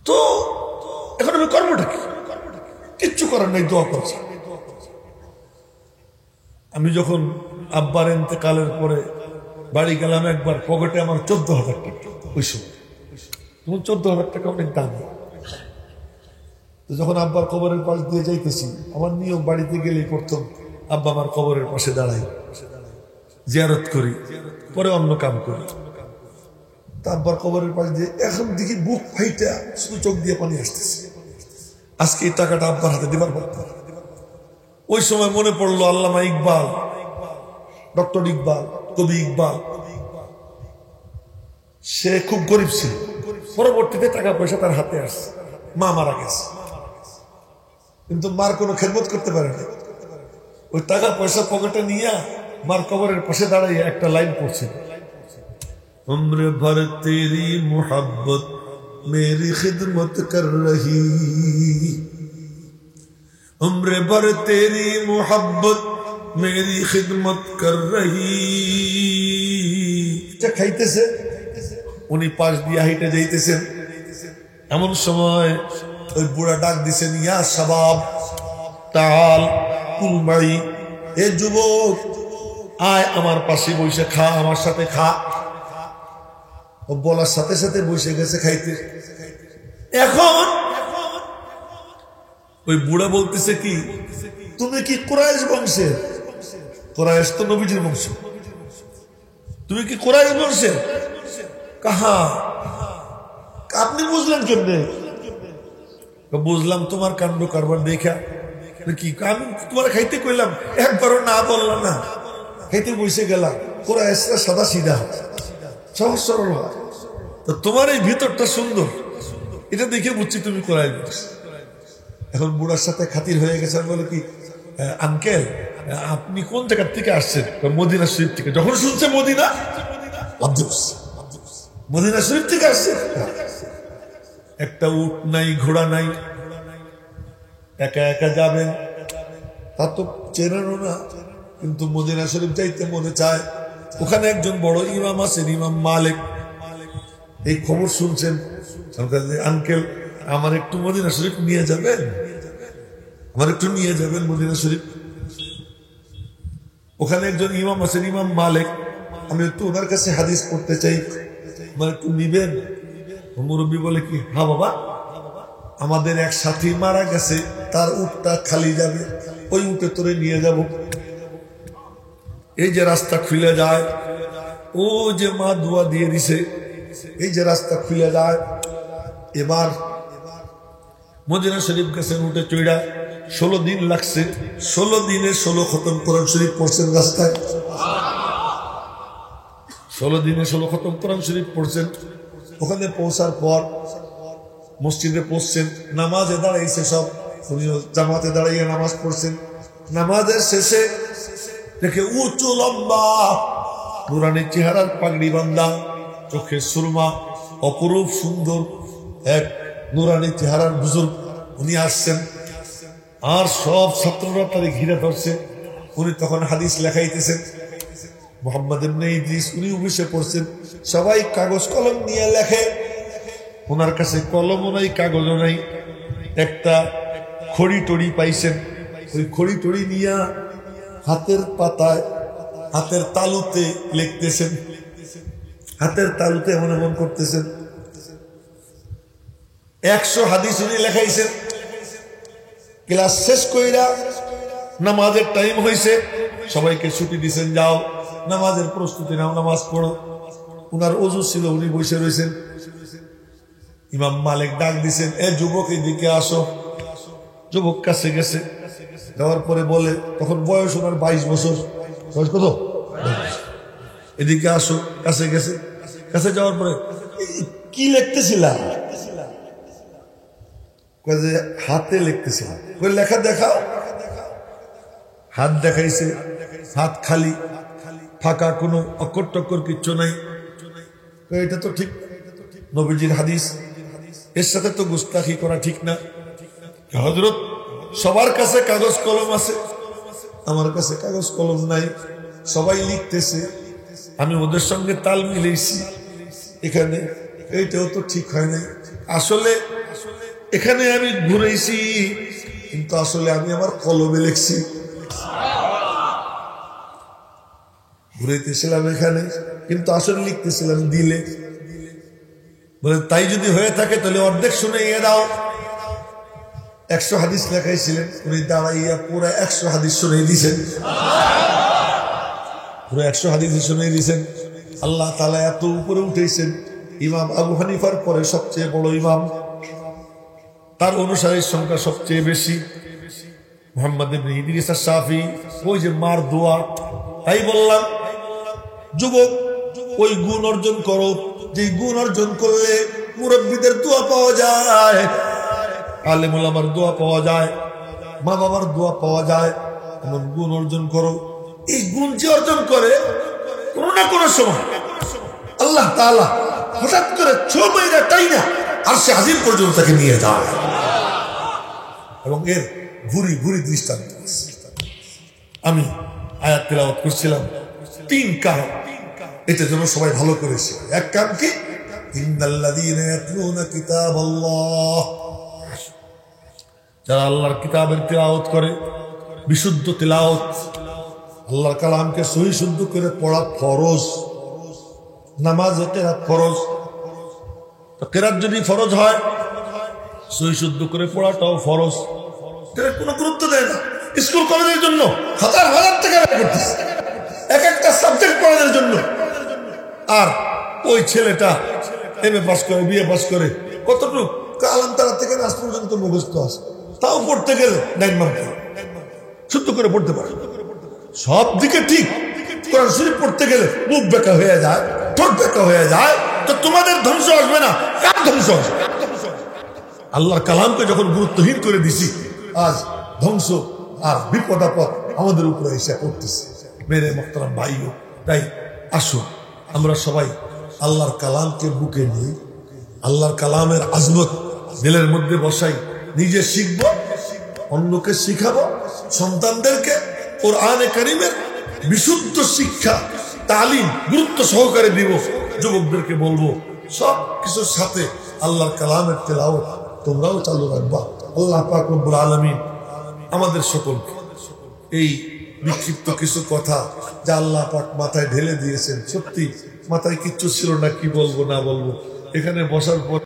তো এখন আমি কর্মটা কি? কিচ্ছু করার নাই, দোয়া করছি। আমি যখন আব্বার ইন্তেকালের পরে বাড়ি গেলাম, একবার পকেটে আমার 14,000 টাকা। ওই সময় তখন 14,000 টাকা অনেক দাম। যখন আব্বার কবরের পাশ দিয়ে যাইতেছি, আমার নিয়ম বাড়িতে গেলেই প্রথম আব্বা আমার কবরের পাশে দাঁড়াই, জিয়ারত করি, পরে অন্য কাম করি। তা আব্বার কবরের পাশ দিয়ে এখন দেখি বুক ফাইটা শুধু চোখ দিয়ে পানি আসতেছে। আজকে এই টাকাটা আব্বার হাতে দিবার পারতাম। ওই সময় মনে পড়লো আল্লামা ইকবাল, ডক্টর ইকবাল, কবি ইকবাল, সে খুব গরিব ছিল। পরবর্তীতে টাকা পয়সা তার হাতে আসছে, মা মারা গেছে, কিন্তু মার কোনো খেদমত করতে পারে না। ওই টাকা পয়সা পকেটে নিয়ে মার কবরের পাশে দাঁড়িয়ে একটা লাইন পড়ছিল, उम्र भर तेरी मोहब्बत मेरी खिदमत कर रही, उम्र भर तेरी मोहब्बत मेरी खिदमत कर रही। খাইতেছে, উনি পাশ দিয়ে হাইটে যাইতেছেন। এমন সময় ওই বুড়া ডাক দিছেন, ইয়া শাবাব তাল কুল মাই, এ যুবক আয় আমার পাশে বসে খা, আমার সাথে খা। ও বলার সাথে সাথে বসে গেছে খাইতে। এখন ওই বুড়া বলতেছে কি, তুমি কি কুরাইশ বংশের? কুরাইশ তো নবীজির বংশ। তুমি কি কুরাইশ বংশের? কাহা, আপনি বুঝলেন কেমনে? বুঝলাম তোমার কাণ্ড কারবার দেখা। কি আমি তোমার খাইতে কইলাম, একবারও না বললাম না, খাইতে বসে গেলাম। কুরাইশরা সাদা সিধা, সহজ সরল হয়। তো তোমার এই ভিতরটা সুন্দর, এটা দেখে বুঝছি তুমি কুরাইশ বংশ। এখন বুড়ার সাথে খাতির হয়ে গেছে, বলে কি আঙ্কেল আপনি কোন জায়গার থেকে আসছেন? মদিনা শরীফ থেকে। যখন শুনছে মদিনা, মদিনা শরীফ থেকে আসছে। একটা উট নাই, ঘোড়া নাই, একা একা যাবেন, তা তো চেনেনও না, কিন্তু মদিনা শরীফ যাইতে মনে চায়। ওখানে একজন বড় ইমাম আছেন, ইমাম মালিক। এই খবর শুনছেন, আঙ্কেল আমার একটু মদিনা শরীফ নিয়ে যাবেন, আমার একটু নিয়ে যাবেন মদিনা শরীফ। ওখানে একজন ইমাম আছেন, ইমাম মালিক, আমি একটু ওনার কাছে হাদিস পড়তে চাই, আমার একটু নিবেন? মুরব্বী বলে কি, হ্যাঁ বাবা, আমাদের এক সাথী মারা গেছে, তার উটটা খালি যাবে, ওই উটে তোরে নিয়ে যাব। এই যে রাস্তা খুলে যায়, ও যে মা দোয়া দিয়ে দিছে, এই যে রাস্তা খুলে যায়। এবার মদিনা শরীফ গেছেন উঠে চইড়া, 16 দিন লাগছে। 16 দিনে 16 খতম কোরআন শরীফ পড়ছেন রাস্তায়। 16 দিনে 16 খতম কোরআন শরীফ পড়ছেন। ওখানে পৌঁছার পর মসজিদে পৌঁছছেন, নামাজে দাঁড়াইছে সব, উনিও জামাতে দাঁড়াইয়া নামাজ পড়ছেন। নামাজের শেষে দেখে উঁচু লম্বা নুরানি চেহারার পাগড়ি বান্দা, চোখে সুরমা, অপরূপ সুন্দর এক নুরানি চেহারার বুজুর্গ, উনি আসছেন। আর সব ছাত্ররা তারে ঘিরে ধরছে। উনি তখন হাদিস লেখাইতেছেন, মুহাম্মদ ইবনে ইদ্রিস, উনি অফিসে পড়ছেন। সবাই কাগজ কলম নিয়ে লেখে, ওনার কাছে কলমও নাই, কাগজও নাই। একটা খড়ি টড়ি পাইছেন, ওই খড়ি টড়ি নিয়ে হাতের পাতায়, হাতের তালুতে লিখতেছেন, হাতের তালুতে এমন এমন করতেছেন। 100 হাদিস উনি লেখাইছেন। ক্লাস শেষ কইরা নামাজের টাইম হয়েছে, সবাইকে ছুটি দিছেন, যাও নামাজের প্রস্তুতি নাও, নামাজ পড়ো। উনার ওযু ছিল, উনি বসে রয়েছেন। ইমাম মালিক ডাক দিছেন, এ যুবক এদিকে আসো। যুবক কাছে গেছে, যাওয়ার পরে বলে, তখন বয়স ওনার 22 বছর। বয়স কত? এদিকে আসো। কাছে গেছে, কাছে যাওয়ার পরে, কি লিখতেছিলা? হাতে লিখতেছিলাম। লেখা দেখাও। হাত দেখাইছে, হাত খালি, ফাঁকা, কোনো অক্ষর টক্কর কিচ্ছু নাই। এটা তো ঠিক নবীজির হাদিস, এর সাথে তো গুস্তাখি করা ঠিক না। হযরত সবার কাছে কাগজ কলম আছে, আমার কাছে কাগজ কলম নাই। সবাই লিখতেছে, আমি ওদের সঙ্গে তাল মিলেছি। এখানে এইটাও তো ঠিক হয় নাই। আসলে এখানে আমি ঘুরেছি, কিন্তু আসলে আমি আমার কলমে লিখছি। ঘুরাইতেছিলাম এখানে, কিন্তু আসলে লিখতেছিলাম দিলে। বলে তাই যদি হয়ে থাকে তাহলে অর্ধেক শুনে দাও। 100 হাদিস লেখাইছিলেন, উনি দাঁড়াইয়া পুরো 100 হাদিস শুনে দিয়েছেন। পুরো 100 হাদিস শুনে দিয়েছেন। আল্লাহ তাআলা এত উপরে উঠেছেন। ইমাম আবু হানিফার পরে সবচেয়ে বড় ইমাম, তার অনুসারীর সংখ্যা সবচেয়ে বেশি। মুহাম্মদ ইবনে ইদ্রিস আশ-শাফি, ওই যে মার দোয়া। তাই বললাম, যুবক ওই গুণ অর্জন করো, যে গুণ অর্জন করলে মুরব্বীদের দোয়া পাওয়া যায়, আলেম ওলামার দোয়া পাওয়া যায়, মা বাবার দোয়া পাওয়া যায়। এমন গুণ অর্জন করো। এই গুণ যে অর্জন করে, কোনো না কোনো সময় আল্লাহ তাআলা হঠাৎ করে ছবইরা টাইনা আরশে আজিম পর্যন্ত তাকে নিয়ে যায়। এবং এর ভুরি ভুরি দৃষ্টান্ত। আমি আয়াত তেলাওয়াত করছিলাম, 3 কারণ, এটা যেন সবাই ভালো করেছে। এক কারণ কি, ইন্নাল্লাযীনা ইয়াতলুনা কিতাবাল্লাহ, যারা আল্লাহর কিতাবের তিলাওয়াত করে, বিশুদ্ধ তিলাওয়াত, আল্লাহর কালামকে সহি শুদ্ধ করে পড়া ফরজ। নামাজে কিরাত ফরজ, তো কিরাত যদি ফরজ হয়, সহি শুদ্ধ করে পড়াটাও ফরজ। এটা কোনো গুরুত্ব দেয় না। স্কুল কলেজের জন্য হাজার হাজার টাকা ব্যয় করতেছে এক একটা সাবজেক্ট পড়ানোর জন্য। আর ওই ছেলেটা এমএ পাস করে, বিএ পাস করে, কতটুকু কালাম তারা থেকে নাচ পর্যন্ত মুখস্থ আছে, তাও পড়তে গেলে 9 মান্থ শুদ্ধ করে পড়তে পারে। সব দিকে ঠিক, কোরআন শরীফ পড়তে গেলে মুখ বেঁকা হয়ে যায়, ঠোঁট বেঁকা হয়ে যায়, তো তোমাদের ধ্বংস আসবে না, কার ধ্বংস আসবে? আল্লাহর কালামকে যখন গুরুত্বহীন করে দিছি, আজ ধ্বংস আর বিপদ আপদ আমাদের উপরে এসে পড়তেছে। মেরে মোহতারাম ভাইও, তাই আসুন আমরা সবাই আল্লাহর কালামকে বুকে নিই, আল্লাহর কালামের আজমত দিলের মধ্যে বসাই, নিজে শিখব, অন্যকে শিখাবো, সন্তানদেরকে কোরআনে কারীমের বিশুদ্ধ শিক্ষা তালিম গুরুত্ব সহকারে দিব। যুবকদেরকে বলবো সব কিছুর সাথে আল্লাহর কালামের তেলাওয়াত তোমরাও চালু রাখবা। আল্লাহ পাক রব্বুল আলামিন আমাদের সকলকে এই বিক্ষিপ্ত কিছু কথা যা আল্লাহ পাক মাথায় ঢেলে দিয়েছেন, সত্যি মাথায় কিচ্ছু ছিল না, কি বলবো না বলবো, এখানে বসার পর